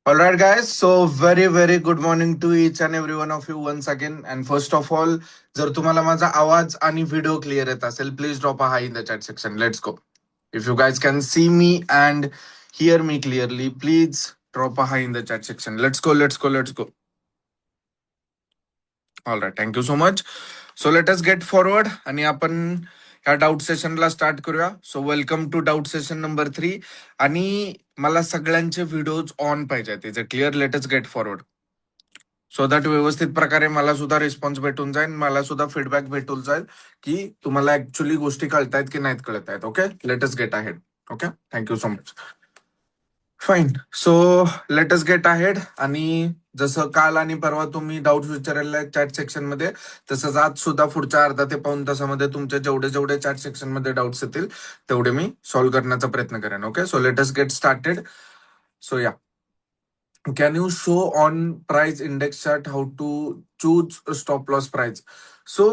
All right, guys. So very good morning to each and every one of you once again. And first of all, जर तुम्हाला माझा आवाज आणि video clear येत असेल, please drop a high in the chat section. Let's go. If you guys can see me and hear me clearly, please drop a hi in the chat section. Let's go. All right. Thank you so much. So let us get forward आणि आपण ह्या doubt सेशनला start करूया. So welcome to doubt session number 3. आणि मला सगळ्यांचे videos on पाहिजेत. Is clear? Let us get forward. So that व्यवस्थित प्रकारे मला सुद्धा रिस्पॉन्स भेटून जाईल, मला सुद्धा फीडबॅक भेटून जाईल की तुम्हाला ऍक्च्युली गोष्टी कळतायत की नाहीत कळत आहेत. Okay, late us get ahead. Okay, thank you so much. Fine. So let us get ahead. आणि जसं काल आणि परवा तुम्ही डाऊट विचारलेल्या चॅट सेक्शन मध्ये, तसंच आज सुद्धा पुढच्या अर्धा ते पाऊण तासामध्ये तुमचे जेवढे जेवढे चॅट सेक्शन मध्ये डाऊट्स येतील तेवढे मी सॉल्व्ह करण्याचा प्रयत्न करेन. Okay, so let us get started. So या, can you show on price index chart how to choose a stop loss price? So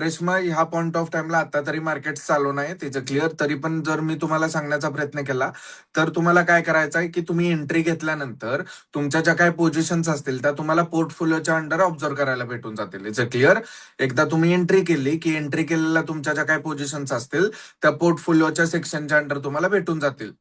Reshma, ह्या पॉइंट ऑफ टाइमला आता तरी मार्केट चालू नाही त्याचं क्लिअर. तरी पण जर मी तुम्हाला सांगण्याचा प्रयत्न केला तर तुम्हाला काय करायचं आहे की तुम्ही एंट्री घेतल्यानंतर तुमच्या ज्या काही पोझिशन्स असतील त्या तुम्हाला पोर्टफोलिओच्या अंडर ऑब्झर्व करायला भेटून जातील. It's clear. एकदा तुम्ही एंट्री केली की एंट्री केलेल्या तुमच्या ज्या काही पोझिशन्स असतील त्या पोर्टफोलिओच्या सेक्शनच्या अंडर तुम्हाला भेटून जातील,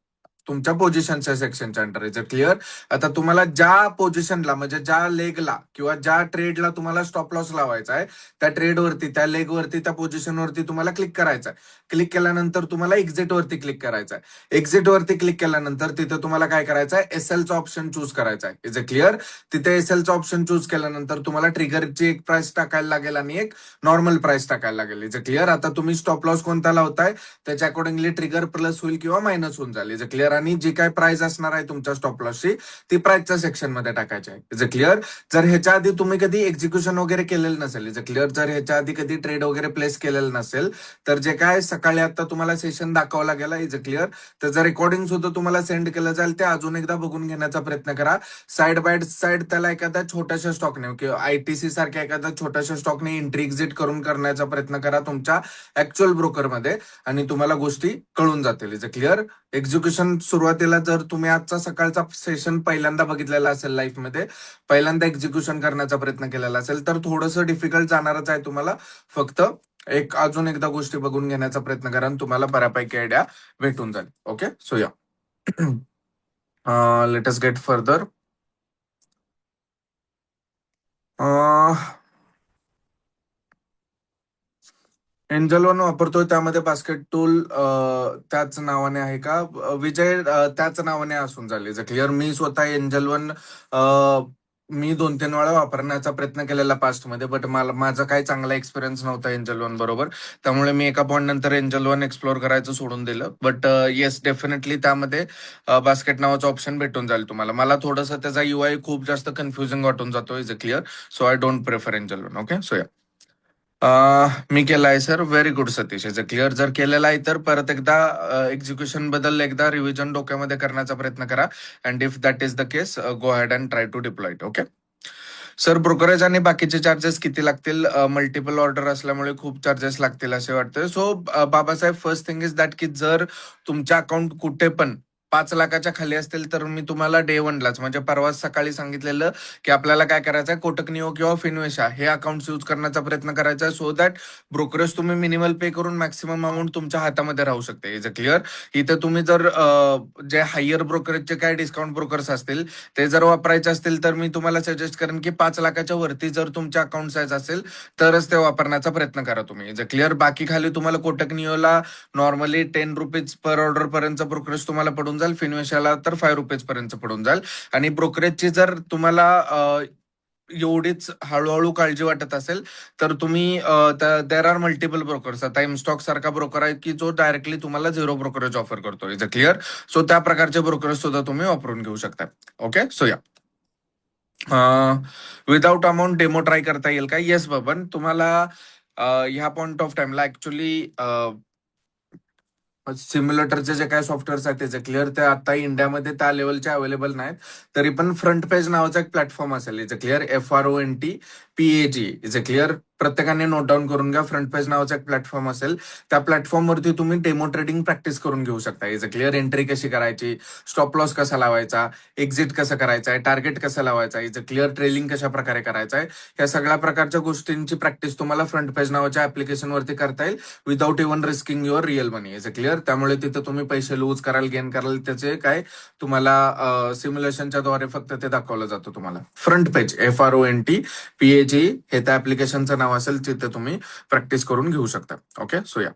तुमच्या पोझिशनच्या सेक्शनच्या अंडर. Is clear? आता तुम्हाला ज्या पोझिशनला म्हणजे ज्या लेगला किंवा ज्या ट्रेडला तुम्हाला स्टॉप लॉस लावायचा आहे त्या ट्रेडवरती, त्या लेगवरती, त्या पोझिशनवरती तुम्हाला क्लिक करायचं आहे. क्लिक केल्यानंतर तुम्हाला एक्झिट वरती क्लिक करायचं आहे. एक्झिट वरती क्लिक केल्यानंतर तिथे तुम्हाला काय करायचं आहे, एसएलचा ऑप्शन चूज करायचा आहे. Is clear? तिथे एसएलचा ऑप्शन चूज केल्यानंतर तुम्हाला ट्रिगरची एक प्राइस टाकायला लागेल आणि एक नॉर्मल प्राइस टाकायला लागेल. Is clear? आता तुम्ही स्टॉप लॉस कोणता लावताय त्याच्या अकॉर्डिंगली ट्रिगर प्लस होईल किंवा मायनस होऊन जाईल. Is clear? आणि जी काय प्राइस असणार आहे तुमच्या स्टॉप लॉसची ती प्राइसच्या सेक्शन मध्ये टाकायची आहे. Is clear? जर ह्याच्या आधी तुम्ही कधी एक्झिक्युशन वगैरे केलेलं नसेल, इज क्लिअर, जर ह्याच्या आधी कधी ट्रेड वगैरे प्लेस केलेलं नसेल तर जे काय सकाळी आता तुम्हाला सेशन दाखवला गेला, इज क्लिअर, त्याचं रेकॉर्डिंग सुद्धा तुम्हाला सेंड केलं जाईल. ते अजून एकदा बघून घेण्याचा प्रयत्न करा. साइड बाय साइड त्याला एखाद्या छोट्याशा स्टॉकने किंवा आयटीसी सारख्या एखाद्या छोट्याशा स्टॉकने एंट्री एक्झिट करून करण्याचा प्रयत्न करा तुमच्या ऍक्च्युअल ब्रोकरमध्ये आणि तुम्हाला गोष्टी कळून जातील. Is clear? एक्झिक्युशन सुरुवातीला जर तुम्ही आजचा सकाळचा सेशन पहिल्यांदा बघितलेला असेल लाईफमध्ये, पहिल्यांदा एक्झिक्युशन करण्याचा प्रयत्न केलेला असेल तर थोडंसं डिफिकल्ट जाणारच आहे तुम्हाला. फक्त अजून एकदा गोष्टी बघून घेण्याचा प्रयत्न करा आणि तुम्हाला बऱ्यापैकी आयडिया भेटून जाईल. Okay, so ya, let us gate further. Angel one वापरतोय त्यामध्ये बास्केट टूल त्याच नावाने आहे का? विजय, त्याच नावाने असून झाले. क्लिअर? मी स्वतः एंजल वन मी 2-3 वेळा वापरण्याचा प्रयत्न केलेला पास्ट मध्ये, बट मला माझा काही चांगला एक्सपिरियन्स नव्हता एंजल वन बरोबर. त्यामुळे मी एका पॉईंट नंतर एंजल वन एक्सप्लोर करायचं सोडून दिलं. बट येस, डेफिनेटली त्यामध्ये बास्केट नावाचा ऑप्शन भेटून जाईल तुम्हाला. मला थोडंसं त्याचा युआय खूप जास्त कन्फ्युजिंग वाटून जातो. Is clear? So I don't prefer angel one. Okay, so या, मी केलाय sir. Very good Satish. Is clear? जर केलेला आहे तर परत एकदा एक्झिक्युशन बद्दल एकदा रिव्हिजन डोक्यामध्ये करण्याचा प्रयत्न करा. And if that is the case, go ahead and try to deploy it. Okay sir, brokerage आणि बाकीचे चार्जेस किती लागतील? मल्टिपल ऑर्डर असल्यामुळे खूप चार्जेस लागतील असे वाटतं. So Babasaheb, first thing is that की जर तुमच्या अकाउंट कुठे पण 5 लाखाच्या खाली असतील तर मी तुम्हाला डे वनलाच म्हणजे परवाच सकाळी सांगितलेलं की आपल्याला काय करायचं आहे, कोटक निओ किंवा फिनवेशा हे अकाउंट यूज करण्याचा प्रयत्न करायचा आहे. सो दॅट ब्रोकरेज तुम्ही मिनिमल पे करून मॅक्सिमम अमाऊंट तुमच्या हातामध्ये राहू शकते. Is clear? इथे तुम्ही जर जे हायर ब्रोकरेजचे काय डिस्काउंट ब्रोकर्स असतील ते जर वापरायचे असतील तर मी तुम्हाला सजेस्ट करेन की 5 लाखाच्या वरती जर तुमच्या अकाउंट साईज असेल तरच ते वापरण्याचा प्रयत्न करा तुम्ही. Is clear? बाकी खाली तुम्हाला कोटक निओला नॉर्मली 10 रुपीज पर ऑर्डर पर्यंत ब्रोकरेज तुम्हाला पडून जाईल, फिनवेशाला तर 5 रुपीज पर्यंत पडून जाईल. आणि ब्रोकरेजची जर तुम्हाला एवढीच हळूहळू काळजी वाटत असेल तर तुम्ही देर आर मल्टिपल ब्रोकर्स. आता इमस्टॉक सारखा ब्रोकर आहे की जो डायरेक्टली तुम्हाला 0 ब्रोकरेज ऑफर करतो. Is clear? सो त्या प्रकारचे ब्रोकरेज सुद्धा तुम्ही वापरून घेऊ शकता. ओके, सो या, विदाउट अमाऊंट डेमो ट्राय करता येईल का? येस बबन, तुम्हाला ह्या पॉइंट ऑफ टाइमला ऍक्च्युली सिम्युलेटरचे जे काय सॉफ्टवेअर्स आहेत त्याचे क्लिअर ते आता इंडियामध्ये त्या लेवलचे अवेलेबल नाहीत. तरी पण फ्रंट पेज नावाचा एक प्लॅटफॉर्म असेल. Is clear? FRONT PAG is a clear. प्रत्येकाने नोट डाऊन करून घ्या. फ्रंट पेज नावाचा एक प्लॅटफॉर्म असेल, त्या प्लॅटफॉर्मवरती तुम्ही डेमो ट्रेडिंग प्रॅक्टिस करून घेऊ शकता. Is a clear. एंट्री कशी करायची, स्टॉप लॉस कसा लावायचा, एक्झिट कसं करायचं आहे, टार्गेट कसं लावायचा, इज अ क्लिअर. ट्रेलिंग कशा प्रकारे करायचं आहे, या सगळ्या प्रकारच्या गोष्टींची प्रॅक्टिस तुम्हाला फ्रंट पेज नावाच्या ऍप्लिकेशनवरती करता येईल without even risking your real money. Is a clear. त्यामुळे तिथे तुम्ही पैसे लूज कराल, गेन कराल, त्याचे काय तुम्हाला सिम्युलेशनच्या द्वारे फक्त ते दाखवलं जातं तुम्हाला. फ्रंट पेज FRONT PAG हे त्या ऍप्लिकेशनचं नाव असेल, तिथे तुम्ही प्रॅक्टिस करून घेऊ शकता. ओके, सो या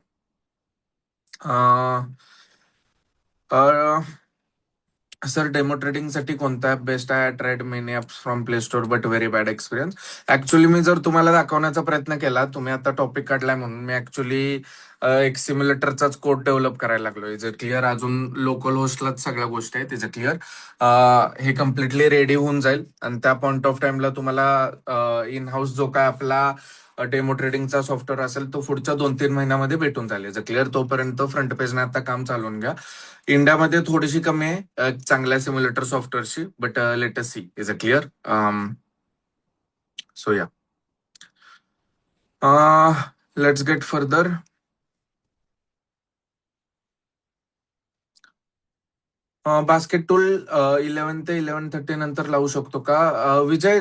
सर, डेमो ट्रेडिंगसाठी कोणता ऍप बेस्ट आहे? Trade many app from play store but very bad experience. Actually मी जर तुम्हाला दाखवण्याचा प्रयत्न केला, तुम्ही आता टॉपिक काढलाय म्हणून मी ऍक्च्युली एक सिम्युलेटरचाच कोड डेव्हलप करायला लागलोय. जर क्लिअर, अजून लोकल होस्टलाच सगळ्या गोष्टी आहेत. त्याचं क्लिअर हे कम्प्लिटली रेडी होऊन जाईल आणि त्या पॉइंट ऑफ टाइमला तुम्हाला इन हाऊस जो काय आपला डेमो ट्रेडिंगचा सॉफ्टवेअर असेल तो पुढच्या 2-3 महिन्यामध्ये भेटून जाईल. जर क्लिअर, तोपर्यंत फ्रंट पेजने आता काम चालवून घ्या. इंडियामध्ये थोडीशी कमी आहे चांगल्या सिम्युलेटर सॉफ्टवेअरची, but latest see is a clear. So ya let's get further. Basket tool 11 ते 11:30 नंतर लावू शकतो का? विजय,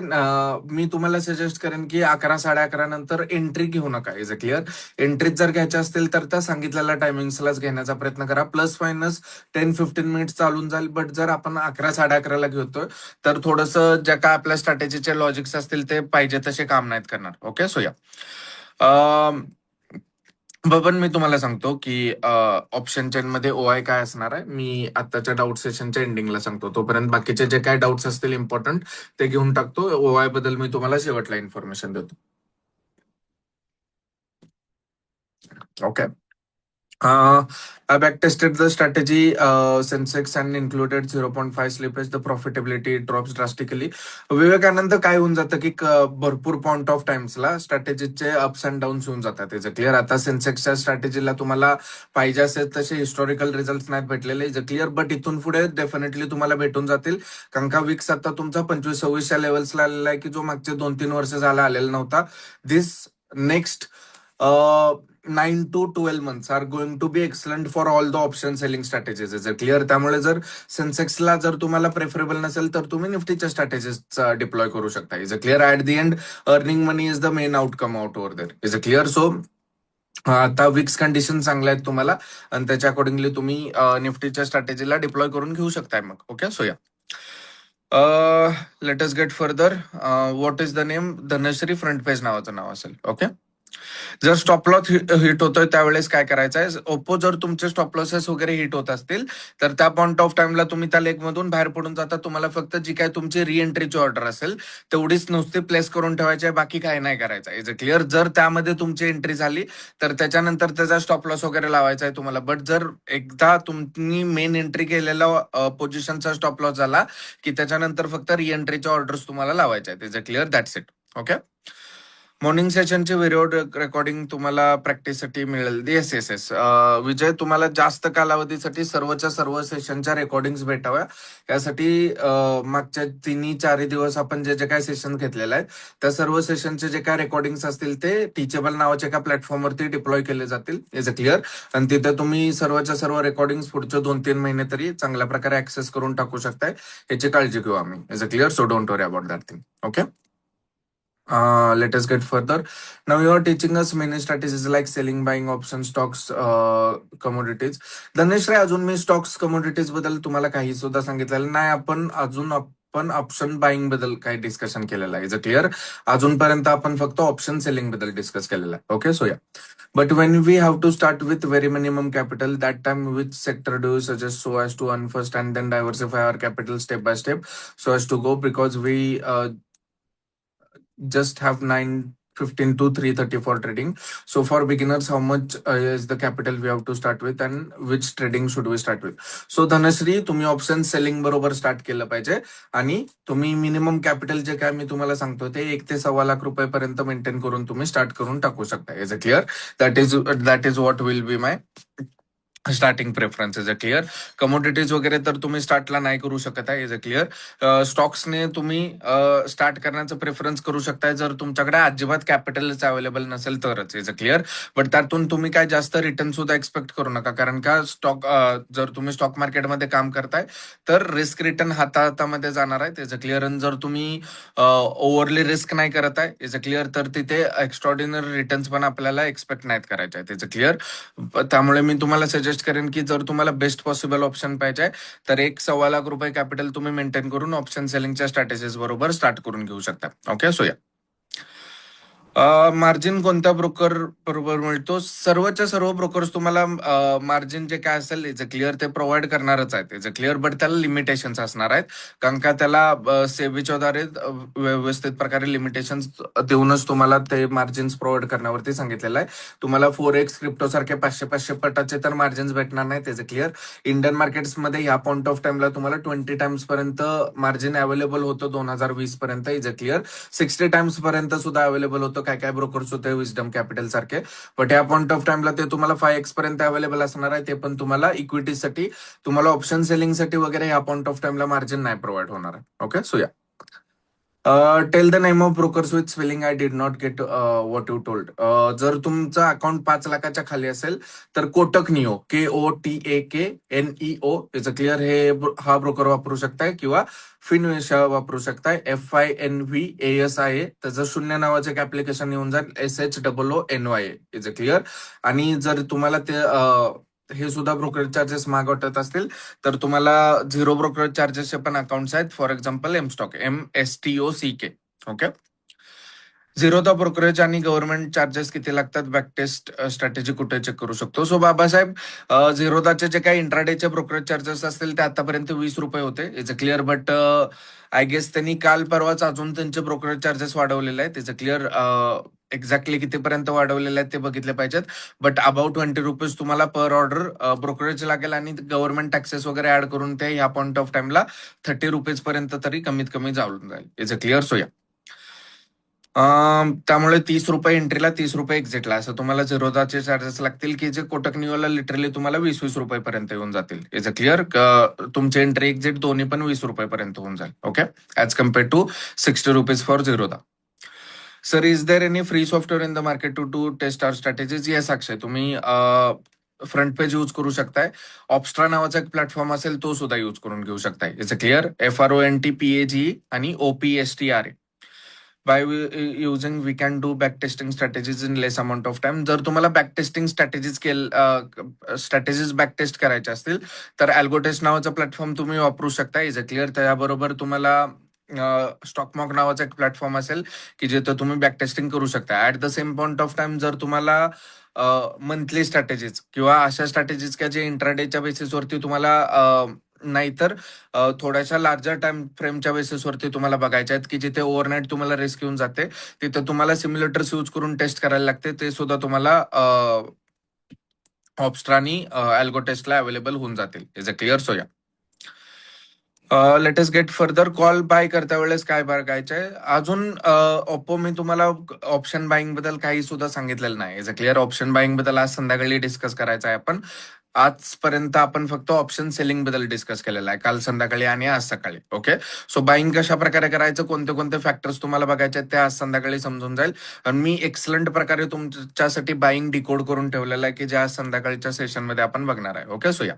मी तुम्हाला सजेस्ट करेन की 11-11:30 नंतर एंट्री घेऊ नका. Is a clear. एंट्रीज जर घ्यायच्या असतील तर त्या सांगितलेल्या टायमिंग्सलाच घेण्याचा प्रयत्न करा. प्लस मायनस 10-15 मिनिट्स चालून जाईल. बट जर आपण 11-11:30 ला घेतोय तर थोडंसं ज्या काय आपल्या स्ट्रॅटेजीचे लॉजिक्स असतील ते पाहिजे तसे काम नाहीत करणार. ओके, सो या बबन, मी तुम्हाला सांगतो की ऑप्शन चेन मध्ये OI काय असणार आहे, मी आताच्या डाऊट सेशनच्या एंडिंगला सांगतो. तोपर्यंत बाकीचे जे काय डाऊट्स असतील इम्पॉर्टंट ते घेऊन टाकतो. OI बद्दल मी तुम्हाला शेवटला इन्फॉर्मेशन देतो. Okay. I backtested the strategy, Sensex and included 0.5 slippage. The profitability drops drastically. Vivekanand, काय होऊन जातं की भरपूर पॉइंट ऑफ टाइम्सला स्ट्रॅटेजीचे अप्स अँड डाऊन्स होऊन जातात. त्याचं क्लिअर. आता सेन्सेक्सच्या स्ट्रॅटेजीला तुम्हाला पाहिजे असेल तसे हिस्टॉरिकल रिझल्ट नाहीत भेटलेले. Is clear. बट इथून पुढे डेफिनेटली तुम्हाला भेटून जातील, कारण का विक्स आता तुमचा 25-26 लेवल्सला आलेला आहे की जो मागचे 2-3 वर्ष झाला आलेला नव्हता. This next 9 to 12 months are going to be excellent for all the option selling strategies. Is clear. त्यामुळे जर सेन्सेक्सला जर तुम्हाला प्रेफरेबल नसेल तर तुम्ही निफ्टीच्या स्ट्रॅटेजीज डिप्लॉय करू शकता. Is clear. At the end earning money is the main outcome out over there. Is clear. So आता विक्स कंडिशन चांगल्या आहेत तुम्हाला आणि त्याच्या अकॉर्डिंगली तुम्ही निफ्टीच्या स्ट्रॅटेजीला डिप्लॉय करून घेऊ शकताय मग. Okay, so ya let us gate further. What is the name? Dhanashree front page नावाचं नाव असेल. ओके. जर स्टॉप लॉस हिट होतोय त्यावेळेस काय करायचं आहे? ओप्पो, जर तुमचे स्टॉप लॉसेस वगैरे हिट होत असतील तर त्या पॉइंट ऑफ टाइमला तुम्ही त्या लेग मधून बाहेर पडून जाता. तुम्हाला फक्त जी काय तुमची रिएंट्रीची ऑर्डर असेल तेवढीच नुसती प्लेस करून ठेवायची आहे, बाकी काय नाही करायचं. Is clear. जर त्यामध्ये तुमची एंट्री झाली तर त्याच्यानंतर त्याचा स्टॉप लॉस वगैरे लावायचा आहे तुम्हाला. बट जर एकदा तुम्ही मेन एंट्री केलेला पोझिशनचा स्टॉप लॉस झाला की त्याच्यानंतर फक्त रिएंट्रीच्या ऑर्डर्स तुम्हाला लावायच्या आहेत. Is clear. That's it. Okay. Morning सेशनचे व्हिडिओ रेकॉर्डिंग तुम्हाला प्रॅक्टिससाठी मिळेल. Yes yes yes. विजय, तुम्हाला जास्त कालावधीसाठी सर्वच्या सर्व सेशनच्या रेकॉर्डिंग भेटाव्या यासाठी मागच्या 3-4 दिवस आपण जे जे काय सेशन घेतलेले आहेत त्या सर्व सेशनचे जे काय रेकॉर्डिंग्स असतील ते टीचेबल नावाच्या एका प्लॅटफॉर्मवरती डिप्लॉय केले जातील. Is clear. आणि तिथे तुम्ही सर्वच्या सर्व रेकॉर्डिंग पुढचे 2-3 महिने तरी चांगल्या प्रकारे ऍक्सेस करून टाकू शकताय. याची काळजी घेऊ आम्ही. Is clear. So don't worry about that thing. Okay. Let us get further. Now you are teaching us many strategies like selling, buying option stocks, commodities. धनेश रे, अजून मी स्टॉक्स कमोडिटीज बद्दल तुम्हाला काही सुद्धा सांगितलेलं नाही. आपण ऑप्शन बाईंग बद्दल काही डिस्कशन केलेलं आहे. Is clear. अजूनपर्यंत आपण फक्त ऑप्शन सेलिंग बद्दल डिस्कस केलेलं आहे. ओके, सो या. But when we have to start with very minimum capital, that time which sector do you suggest so as to earn first and then diversify our capital step by step so as to go, because we just have 9:15 to 3:30 for trading. So for beginners, how much is the capital we have to start with and which trading should we start with? So Dhanashree, तुम्ही option selling बरोबर start केलं पाहिजे आणि तुम्ही minimum capital जे काय मी तुम्हाला सांगतो ते 1 ते 1.25 लाख रुपयापर्यंत मेंटेन करून तुम्ही स्टार्ट करून टाकू शकता. Is clear. That is what will be my starting preference is a clear. Commodities वगैरे तर तुम्ही स्टार्टला नाही करू शकत आहे, इज अ क्लिअर. स्टॉक्सने तुम्ही स्टार्ट करण्याचं प्रेफरन्स करू शकताय जर तुमच्याकडे अजिबात कॅपिटलच अवेलेबल नसेल तरच, इज अ क्लिअर. बट त्यातून तुम्ही काय जास्त रिटर्न सुद्धा एक्सपेक्ट करू नका, कारण का जर तुम्ही स्टॉक मार्केटमध्ये काम करताय तर रिस्क रिटर्न हाताहातामध्ये जाणार आहे, इज अ क्लिअर. आणि जर तुम्ही ओव्हरली रिस्क नाही करत आहे, इज अ क्लिअर, तर तिथे एक्स्ट्रॉर्डिनरी रिटर्न्स पण आपल्याला एक्सपेक्ट नाहीत करायचे आहेत, इज अ क्लिअर. त्यामुळे मी तुम्हाला सजेस्ट करेन की जर तुम्हाला बेस्ट पॉसिबल ऑप्शन पाहिजे तर 1.25 लाख रुपये कॅपिटल तुम्ही मेंटेन करून ऑप्शन सेलिंगच्या स्ट्रॅटेजीज बरोबर स्टार्ट करून घेऊ शकता. ओके, सो या. मार्जिन कोणत्या ब्रोकर बरोबर मिळतो? सर्वच्या सर्व ब्रोकर्स तुम्हाला मार्जिन जे काय असेल इज अ क्लिअर ते प्रोव्हाइड करणारच आहेत, इज अ क्लिअर. बट त्याला लिमिटेशन्स असणार आहेत, कारण का त्याला सेबीच्या द्वारे व्यवस्थित प्रकारे लिमिटेशन्स देऊनच तुम्हाला ते मार्जिन्स प्रोव्हाइड करण्यावरती सांगितलेलं आहे. तुम्हाला 4x क्रिप्टो सारखे 500-500 पटाचे तर मार्जिन्स भेटणार नाही, इज अ क्लिअर. इंडियन मार्केट्समध्ये ह्या पॉईंट ऑफ टाइमला तुम्हाला 20 टाइम्स पर्यंत मार्जिन अवेलेबल होतं 2020 पर्यंत, इज अ क्लिअर. 60 टाइम्स पर्यंत सुद्धा अवेलेबल होतं काय काय ब्रोकर्स होते विजडम कॅपिटल सारखे. बट या पॉईंट ऑफ टाइमला ते तुम्हाला 5x पर्यंत अवेलेबल असणार आहे, ते पण तुम्हाला इक्विटीसाठी, तुम्हाला ऑप्शन सेलिंगसाठी वगैरे या पॉईंट ऑफ टाइमला मार्जिन नाही प्रोव्हाइड होणार आहे. Okay, so yeah. Tell the name of brokers with spelling. I did not get what you told. जर तुमचं अकाउंट 5 लाखाच्या खाली असेल तर Kotak Neo, KOTAKNEO, is a clear, हा ब्रोकर वापरू शकताय, किंवा फिनविशा वापरू शकताय, FINVASIA. त्याचं शून्य नावाचं एक ऍप्लिकेशन येऊन जाईल, SHOONYA, इज अ क्लिअर. आणि जर तुम्हाला ते हे सुद्धा ब्रोकरेज चार्जेस महाग वाटत असतील तर तुम्हाला झिरो ब्रोकरेज चार्जेसचे पण अकाउंट्स आहेत. For example mStock, MSTOCK. Okay. Zerodha brokerage आणि गव्हर्नमेंट चार्जेस किती लागतात, बॅकटेस्ट स्ट्रॅटेजी कुठे चेक करू शकतो? सो बाबासाहेब, झिरोदाचे जे काही इंट्राडेचे ब्रोकरेज चार्जेस असतील ते आतापर्यंत 20 रुपये होते, is a clear. But I guess त्यांनी काल परवाच अजून त्यांचे ब्रोकरेज चार्जेस वाढवलेले आहेत, इज अ क्लिअर. एक्झॅक्टली कितीपर्यंत वाढवलेले आहेत ते बघितले पाहिजेत. बट अबाउट 20 रुपीज तुम्हाला पर ऑर्डर ब्रोकरेज लागेल, आणि गव्हर्नमेंट टॅक्सेस वगैरे ऍड करून ते ह्या पॉईंट ऑफ टाइमला 30 रुपीज पर्यंत तरी कमीत कमी जाऊन जाईल, इज अ क्लिअर. सो या. त्यामुळे 30 रुपये एंट्रीला, 30 रुपये एक्झिटला, असं तुम्हाला झिरोदाचे चार्जेस लागतील, की जे कोटक निओला लिटरली तुम्हाला 20-20 रुपये पर्यंत येऊन जातील, इज अ क्लिअर. तुमचे एंट्री एक्झिट दोन्ही पण 20 रुपये पर्यंत होऊन जाईल. Okay, as compare to 60 rupees for Zerodha. Sir, is there any free software in the market to do test are strategies? Yes Akshay, तुम्ही फ्रंट पेज यूज करू शकताय. ऑप्स्ट्रा नावाचा एक प्लॅटफॉर्म असेल तो सुद्धा यूज करून घेऊ शकताय, इट्स अ क्लिअर. FRONTPAGE आणि OPSTRA. By using we can do back testing strategies in less amount of time. जर तुम्हाला back testing strategies back test करायच्या असतील तर अल्गोटेस्ट नावाचा प्लॅटफॉर्म तुम्ही वापरू शकता, इज अ क्लिअर. त्याबरोबर तुम्हाला स्टॉकमॉक नावाचा एक प्लॅटफॉर्म असेल की जिथे तुम्ही बॅक टेस्टिंग करू शकता. At the same point of time जर तुम्हाला मंथली स्ट्रॅटेजीज किंवा अशा स्ट्रॅटेजीज का जे इंट्राडेच्या बेसिसवरती तुम्हाला नाहीतर थोड्याशा लार्जर टाइम फ्रेमच्या बेसिसवरती तुम्हाला बघायच्या आहेत की जिथे ओव्हरनाईट तुम्हाला रिस्क येऊन जाते, तिथे तुम्हाला सिम्युलेटर्स यूज करून टेस्ट करायला लागते, ते सुद्धा तुम्हाला ऑप्स्ट्रानी अल्गोटेस्टला अवेलेबल होऊन जातील, is a clear. So yeah. Let's get further. Call buy करता वेळेस काय बघायचंय अजून? ओप्पो, मी तुम्हाला ऑप्शन बाईंग बद्दल काही सुद्धा सांगितलेलं नाही, is a clear. Option buying बद्दल आज संध्याकाळी डिस्कस करायचं आहे आपण. आजपर्यंत आपण फक्त ऑप्शन सेलिंग बद्दल डिस्कस केलेलं आहे, काल संध्याकाळी आणि आज सकाळी. ओके, सो बाईंग कशा प्रकारे करायचं, कोणते कोणते फॅक्टर्स तुम्हाला बघायचे आहेत ते आज संध्याकाळी समजून जाईल. आणि मी एक्सलंट प्रकारे तुमच्यासाठी बाईंग डिकोड करून ठेवलेलं आहे की जे आज संध्याकाळच्या सेशनमध्ये आपण बघणार आहे. ओके, सो या.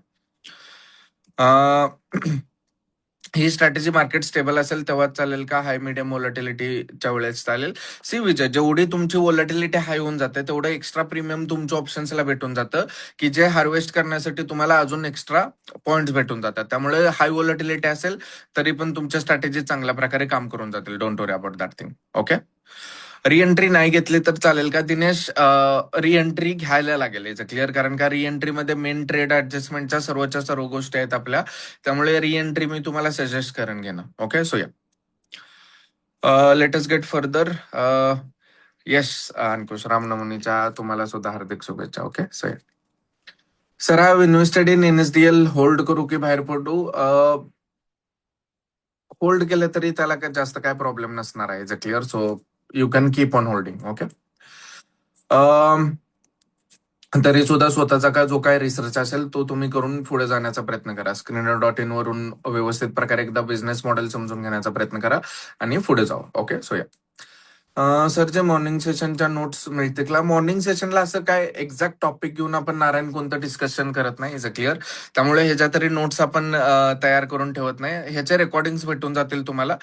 ही स्ट्रॅटेजी मार्केट स्टेबल असेल तेव्हाच चालेल का, हाय मीडियम वॉलॅटिलिटीच्या वेळेस चालेल? सी विजय, जेवढी तुमची वॉलॅटिलिटी हाय होऊन जाते तेवढं एक्स्ट्रा प्रीमियम तुमच्या ऑप्शन्सला भेटून जातं, की जे हार्वेस्ट करण्यासाठी तुम्हाला अजून एक्स्ट्रा पॉइंट्स भेटून जातात. त्यामुळे हाय वॉलॅटिलिटी असेल तरी पण तुमच्या स्ट्रॅटेजी चांगल्या प्रकारे काम करून जातील. Don't worry about that thing. Okay. Re-entry नाही घेतली तर चालेल का दिनेश? रिएंट्री घ्यायला लागेल, याचं क्लिअर, कारण का रिएंट्री मध्ये मेन ट्रेड ऍडजस्टमेंटच्या सर्वच्या सर्व गोष्टी आहेत आपल्या, त्यामुळे रिएंट्री मी तुम्हाला सजेस्ट करेन घेणं. Okay, so yeah. Let's get further. Yes Ankush, रामनवमीच्या तुम्हाला सुद्धा हार्दिक शुभेच्छा. ओके, सो या. Sir, I have invested in NSDL. Hold करू की बाहेर पडू? होल्ड केलं तरी त्याला काही जास्त काय प्रॉब्लेम नसणार आहे, is a clear. So you can keep on holding. Okay. तरी सुद्धा स्वतःचा जो काय रिसर्च असेल तो तुम्ही करून पुढे जाण्याचा प्रयत्न करा. स्क्रीनर.इन वरून व्यवस्थित प्रकारे एकदा बिझनेस मॉडेल समजून घेण्याचा प्रयत्न करा आणि पुढे जाऊ. ओके, सो या. सर, जे मॉर्निंग सेशनच्या नोट्स मिळतील का? मॉर्निंग सेशनला असं काय एक्झॅक्ट टॉपिक घेऊन आपण नारायण कोणतं डिस्कशन करत नाही, इज अ क्लिअर. त्यामुळे ह्याच्या तरी नोट्स आपण तयार करून ठेवत नाही. ह्याचे रेकॉर्डिंग्स भेटून जातील तुम्हाला.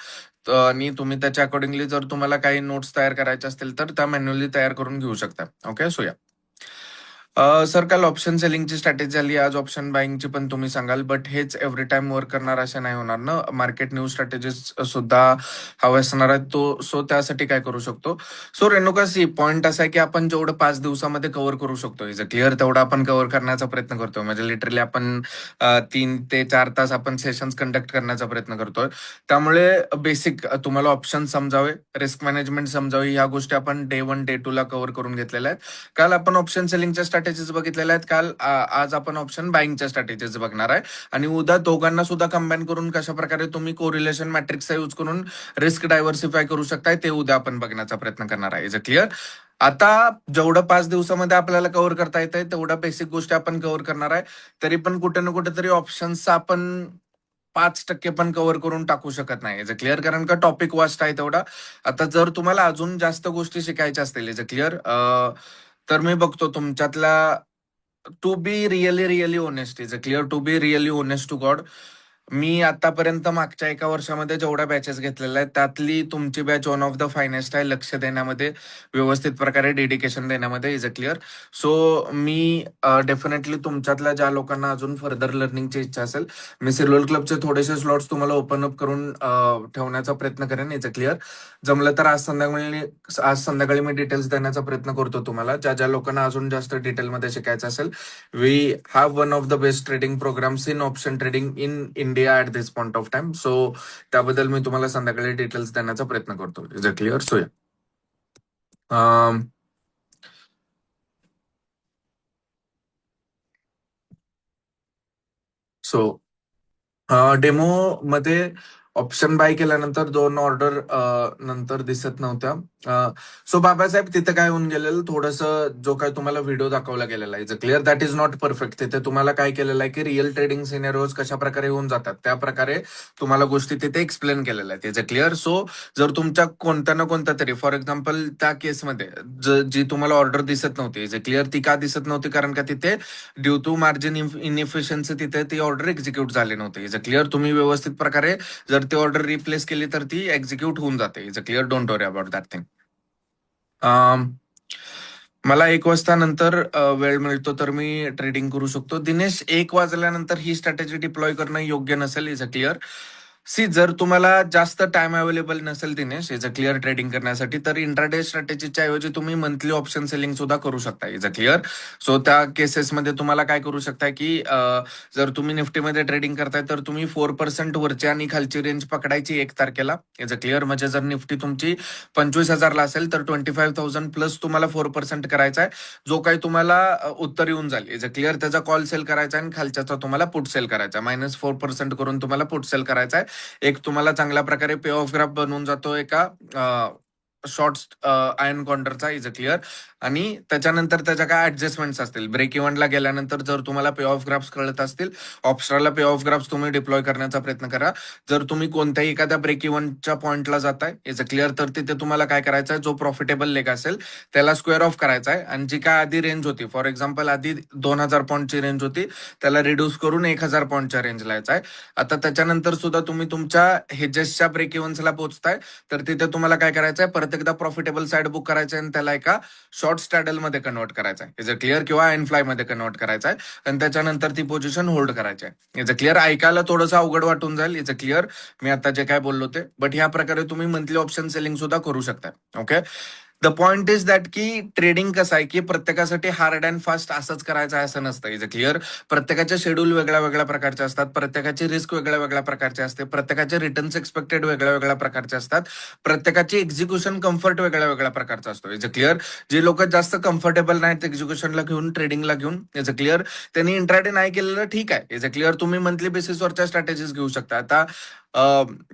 आणि तुम्ही त्याच्या अकॉर्डिंगली जर तुम्हाला काही नोट्स तयार करायचे असतील तर त्या मॅन्युअली तयार करून घेऊ शकता. ओके, सो या. सर, काल ऑप्शन सेलिंगची स्ट्रॅटेजी झाली, आज ऑप्शन बाईंगची पण तुम्ही सांगाल, बट हेच एव्हरी टाइम वर्क करणार असे नाही होणार ना. मार्केट न्यूज स्ट्रॅटेजीज सुद्धा हवे असणार आहेत. तो सो त्यासाठी काय करू शकतो? सो रेणुका, सी पॉईंट असा आहे की आपण जेवढं 5 दिवसामध्ये कव्हर करू शकतो, इज अ क्लिअर, तेवढा आपण कव्हर करण्याचा प्रयत्न करतो. म्हणजे लिटरली आपण 3 ते 4 तास आपण सेशन्स कंडक्ट करण्याचा प्रयत्न करतोय. त्यामुळे बेसिक तुम्हाला ऑप्शन समजावे, रिस्क मॅनेजमेंट समजावी, ह्या गोष्टी आपण डे 1 डे 2 ला कव्हर करून घेतलेल्या आहेत. काल आपण ऑप्शन सेलिंगच्या स्ट्रॅटेजीज बघितलेल्या आहेत. आज आपण ऑप्शन बाईंगच्या स्ट्रॅटेजीज बघणार आहे. आणि उद्या दोघांना सुद्धा कंबाईन करून कशा प्रकारे तुम्ही कोरिलेशन मॅट्रिक्सचा यूज करून रिस्क डायव्हर्सिफाय करू शकताय ते उद्या आपण बघण्याचा प्रयत्न करणार आहे. Is a clear. आता जेवढं 5 दिवसामध्ये आपल्याला कव्हर करता येत आहे तेवढ्या बेसिक गोष्टी आपण कव्हर करणार आहे. तरी पण कुठे ना कुठेतरी ऑप्शन्सचा आपण 5% पण कव्हर करून टाकू शकत नाही, इज अ क्लिअर, कारण का टॉपिक वास्ट आहे तेवढा. आता जर तुम्हाला अजून जास्त गोष्टी शिकायच्या असतील, इज अ क्लिअर, तर मी बघतो तुमच्यातला to be really really honest, is a clear, to be really honest to god. मी आतापर्यंत मागच्या 1 वर्षामध्ये जेवढ्या बॅचेस ज्यातली आहेत त्यातली तुमची batch one of the finest आहे. लक्ष देण्यामध्ये, व्यवस्थित प्रकारे डेडिकेशन देण्यामध्ये, इज अ क्लिअर. सो मी डेफिनेटली तुमच्यातल्या ज्या लोकांना अजून फर्दर लर्निंगची इच्छा असेल, मी सिल्वर क्लबचे थोडेसे स्लॉट्स तुम्हाला ओपन अप करून ठेवण्याचा प्रयत्न करेन, इज अ क्लिअर. जमलं तर आज संध्याकाळी मी डिटेल्स देण्याचा प्रयत्न करतो तुम्हाला, ज्या ज्या लोकांना अजून जास्त डिटेलमध्ये शिकायचं असेल. We have one of the best trading programs in option trading in India at this point of time. सो त्याबद्दल मी तुम्हाला संध्याकाळी डिटेल्स देण्याचा प्रयत्न करतो, is a clear. So so demo मध्ये ऑप्शन बाय केल्यानंतर 2 ऑर्डर नंतर दिसत नव्हत्या. सो बाबासाहेब, तिथे काय होऊन गेलेलं, थोडस जो काय तुम्हाला व्हिडिओ दाखवला गेलेला आहे, is clear, that is not perfect. तिथे तुम्हाला काय केलेलं आहे की रिअल ट्रेडिंग सिनेरिओज कशा प्रकारे होऊन जातात त्या प्रकारे तुम्हाला गोष्टी तिथे एक्सप्लेन केलेल्या आहेत, इज क्लिअर. सो जर तुमच्या कोणत्या ना कोणत्या तरी, फॉर एक्झाम्पल त्या केसमध्ये जी तुम्हाला ऑर्डर दिसत नव्हती, इज क्लिअर, ती का दिसत नव्हती, कारण का तिथे ड्यू टू मार्जिन इनइफिशियन्सी तिथे ती ऑर्डर एक्झिक्यूट झाली नव्हती, इज क्लिअर. तुम्ही व्यवस्थित प्रकारे जर ती ऑर्डर रिप्लेस केली तर ती एक्झिक्यूट होऊन जाते, is clear. Don't worry about that thing. मला 1 वाजता नंतर वेळ मिळतो तर मी ट्रेडिंग करू शकतो. दिनेश, 1 वाजल्यानंतर ही स्ट्रॅटेजी डिप्लॉय करणं योग्य नसेल, इज अ क्लिअर. सी, जर तुम्हाला जास्त टाइम अवेलेबल नसेल Dinesh, is a clear, trading करण्यासाठी, तर इंट्राडे स्ट्रॅटेजीच्या ऐवजी तुम्ही मंथली ऑप्शन सेलिंग सुद्धा करू शकता, इज अ क्लिअर. सो त्या केसेसमध्ये तुम्हाला काय करू शकता की जर तुम्ही निफ्टीमध्ये ट्रेडिंग करताय तर तुम्ही 4% वरची आणि खालची रेंज पकडायची 1 तारखेला, इज अ क्लिअर. म्हणजे जर निफ्टी तुमची 25,000ला असेल तर 25,000 प्लस तुम्हाला 4% करायचा आहे. जो काही तुम्हाला उत्तर येऊन जाईल, इज अ क्लिअर, त्याचा कॉल सेल करायचा आहे आणि खालच्याचा तुम्हाला पुट सेल करायचा आहे. -4% करून तुम्हाला पुट सेल करायचा आहे. एक तुम्हाला चांगल्या प्रकारे पे ऑफ ग्राफ बनवून जातो एका शॉर्ट आयर्न कॉन्टरचा, इज अ क्लिअर. आणि त्याच्यानंतर त्याच्या काय ऍडजस्टमेंट्स असतील, ब्रेक इव्हनला गेल्यानंतर जर तुम्हाला पे ऑफ ग्राफ्स कळत असतील, ऑप्शनला पे ऑफ ग्राफ्स तुम्ही डिप्लॉय करण्याचा प्रयत्न करा. जर तुम्ही कोणत्याही एखाद्या ब्रेक इव्हनच्या पॉईंटला जाताय, इज अ क्लिअर, तर तिथे तुम्हाला काय करायचं आहे, जो प्रॉफिटेबल लेग असेल त्याला स्क्वेअर ऑफ करायचा आहे. आणि जी काय आधी रेंज होती, फॉर एक्झाम्पल आधी 2,000 पॉईंटची रेंज होती, त्याला रिड्यूस करून 1,000 पॉईंटच्या रेंजला यायचं आहे. आता त्याच्यानंतर सुद्धा तुम्ही तुमच्या हेजेसच्या ब्रेक इव्हन्सला पोहोचताय, तर तिथे तुम्हाला काय करायचं आहे, परत एकदा प्रॉफिटेबल साईड बुक करायचं आहे आणि त्याला एका शॉर्ट स्टॅडल मध्ये कन्वर्ट करायचा आहे, इज अ क्लिअर, किंवा एन फ्लाय मध्ये कन्वर्ट करायचा आहे. आणि त्याच्यानंतर ती पोझिशन होल्ड करायची आहे, इज अ क्लिअर. ऐकायला थोडंसं अवघड वाटून जाईल, इज अ क्लिअर, मी आता जे काय बोललो ते, बट ह्या प्रकारे तुम्ही मंथली ऑप्शन सेलिंग सुद्धा करू शकता. Okay. The point is that की ट्रेडिंग कसं आहे की प्रत्येकासाठी हार्ड अँड फास्ट असंच करायचं आहे असं नसतं, इज अ क्लिअर. प्रत्येकाचे शेड्यूल वेगळ्या वेगळ्या प्रकारचे असतात, प्रत्येकाची रिस्क वेगळ्या वेगळ्या प्रकारचे असते, प्रत्येकाचे रिटर्न्स एक्सपेक्टेड वेगळ्या वेगळ्या प्रकारचे असतात, प्रत्येकाची एक्झिक्युशन कम्फर्ट वेगळ्या वेगळ्या प्रकारचा असतो, इज अ क्लिअर. जे लोक जास्त कम्फर्टेबल नाहीत एक्झिक्युशनला घेऊन, ट्रेडिंगला घेऊन, इज अ क्लिअर, त्यांनी इंट्राडे नाही केलेलं ठीक आहे, इज अ क्लिअर. तुम्ही मंथली बेसिसवरच्या स्ट्रॅटेजीज घेऊ शकता. आता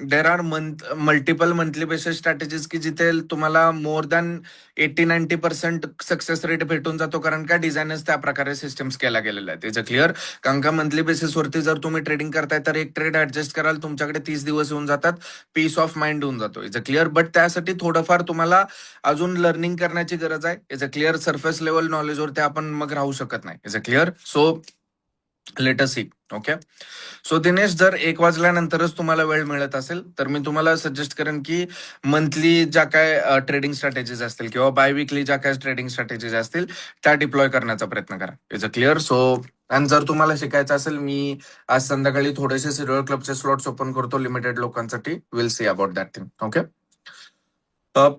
there are multiple monthly basis strategies की जिथे तुम्हाला more than then 80-90% success rate भेटून जातो, कारण का डिझाईनच त्या प्रकारे सिस्टम्स केला गेलेला आहे. त्याचं क्लिअर. कारण का मंथली बेसिसवरती जर तुम्ही ट्रेडिंग करताय तर एक ट्रेड ऍडजस्ट कराल तुमच्याकडे 30 दिवस येऊन जातात, पीस ऑफ माइंड होऊन जातो. Is a clear. बट त्यासाठी थोडंफार तुम्हाला अजून लर्निंग करण्याची गरज आहे. Is a clear. Surface level नॉलेजवरती आपण मग राहू शकत नाही. Is a clear. So let us see. Okay. So Dinesh, जर 1 वाजल्यानंतरच तुम्हाला वेळ मिळत असेल तर मी तुम्हाला सजेस्ट करेन की मंथली ज्या काय ट्रेडिंग स्ट्रॅटेजीज असतील किंवा बाय विकली ज्या काय ट्रेडिंग स्ट्रॅटेजीज असतील त्या डिप्लॉय करण्याचा प्रयत्न करा. Is a clear. सो आणि जर तुम्हाला शिकायचं असेल, मी आज संध्याकाळी थोडेसे सिरियल क्लबचे स्लॉट्स ओपन करतो लिमिटेड लोकांसाठी. Will see about that thing. Okay.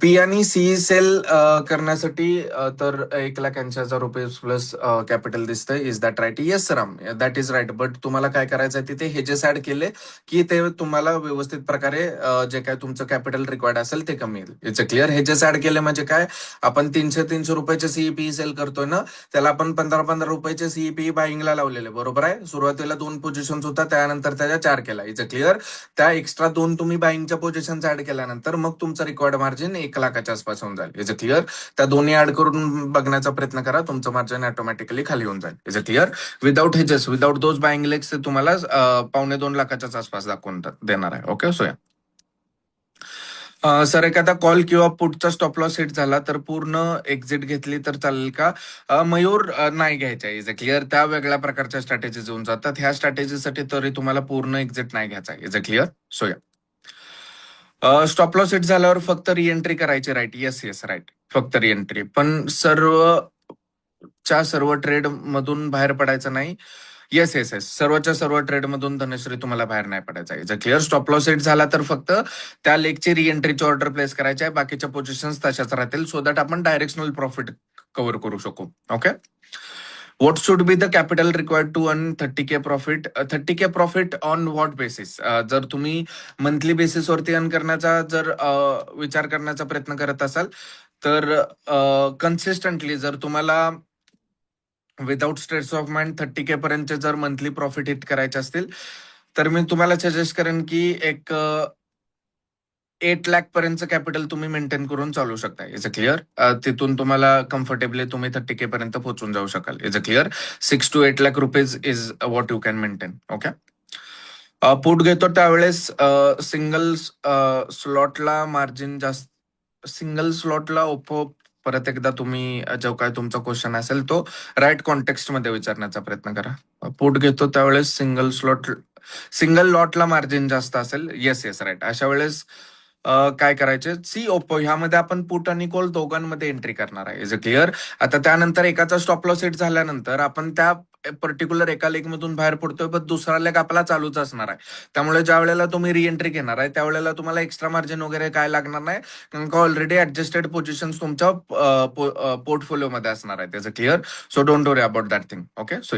P आणि सी सेल करण्यासाठी तर 1,80,000 रुपये प्लस कॅपिटल दिसतंय. Is that right? Yes Ram, that is right. But तुम्हाला काय करायचं आहे, तिथे हेजेस ऍड केले की ते तुम्हाला व्यवस्थित प्रकारे जे काय तुमचं कॅपिटल रिक्वायर्ड असेल ते कमी येईल. It's a clear. Hedges add केले म्हणजे काय, आपण 300 रुपयाचे सीईपी सेल करतोय ना, त्याला आपण 15 रुपयाचे सीईपी बाईंगला लावलेले, बरोबर आहे. सुरुवातीला 2 पोझिशन्स होता, त्यानंतर त्याच्या 4 केला. It's a clear. त्या एक्स्ट्रा 2 तुम्ही बाईंगच्या पोझिशन ऍड केल्यानंतर मग तुमचं रिक्वायर्ड मार्जिन 1,00,000च्या आसपास होऊन जाईल. Is a clear. त्या दोन्ही ऍड करून बघण्याचा प्रयत्न करा, तुमचं मार्जिन ऑटोमॅटिकली खाली होऊन जाईल. Is a clear. Without hedges, without those buying legs तुम्हाला 1,250,000च्या आसपास दाखवून देणार आहे. ओके. सो सर, एखादा कॉल किंवा पुटचा स्टॉप लॉस हिट झाला तर पूर्ण एक्झिट घेतली तर चालेल का? मयूर, नाही घ्यायच्या. Is a clear. त्या वेगळ्या प्रकारच्या स्ट्रॅटेजीज होऊन जातात. ह्या स्ट्रॅटेजीसाठी तरी तुम्हाला पूर्ण एक्झिट नाही घ्यायचा. Is a clear. So stop loss hit झाल्यावर फक्त रिएंट्री करायची, राईट? Yes yes, right. फक्त रिएंट्री. पण सर्व ट्रेड मधून बाहेर पडायचं नाही. येस येस येस, सर्वच्या सर्व ट्रेड मधून धनश्री तुम्हाला बाहेर नाही पडायचं आहे. जर क्लिअर. स्टॉप लॉस हिट झाला तर फक्त त्या लेगची रिएंट्रीची ऑर्डर प्लेस करायची आहे, बाकीच्या पोझिशन्स तशाच राहतील, सो दॅट आपण डायरेक्शनल प्रॉफिट कव्हर करू शकू. Okay. What should be the capital required to earn 30K profit? 30K profit on what basis? जर तुम्ही मंथली बेसिसवरती अर्न करण्याचा जर विचार करण्याचा प्रयत्न करत असाल तर कन्सिस्टंटली जर तुम्हाला without stress of mind 30K पर्यंतचे जर मंथली प्रॉफिट हिट करायचे असतील तर मी तुम्हाला सजेस्ट करेन की एक 8 लाख पर्यंतचं कॅपिटल तुम्ही मेंटेन करून चालू शकता. Is a clear. तिथून तुम्हाला कम्फर्टेबली तुम्ही 30K पर्यंत पोहोचून जाऊ शकाल. Is a clear. 6 to 8 lakh rupees is what you can maintain. Okay. Put घेतो त्यावेळेस सिंगल स्लॉटला मार्जिन जास्त, सिंगल स्लॉटला ओप्पो, परत एकदा तुम्ही जो काय तुमचा क्वेश्चन असेल तो राईट कॉन्टेक्स्ट मध्ये विचारण्याचा प्रयत्न करा. पुट घेतो त्यावेळेस सिंगल लॉटला मार्जिन जास्त असेल. Yes yes, right. अशा वेळेस काय करायचे, सी ओप्पो ह्यामध्ये आपण पुट आणि कॉल दोघांमध्ये एंट्री करणार आहे. Is a clear. आता त्यानंतर एकाचा स्टॉप लॉस हिट झाल्यानंतर आपण त्या पर्टिक्युलर एका लेग मधून बाहेर पडतोय, पण दुसरा लेग आपला चालूच असणार आहे. त्यामुळे ज्या वेळेला तुम्ही रिएंट्री घेणार आहे त्यावेळेला तुम्हाला एक्स्ट्रा मार्जिन वगैरे काय लागणार नाही, कारण का ऑलरेडी ऍडजस्टेड पोझिशन तुमच्या पोर्टफोलिओ मध्ये असणार आहे. त्याचं clear. So don't worry about that thing. Okay. So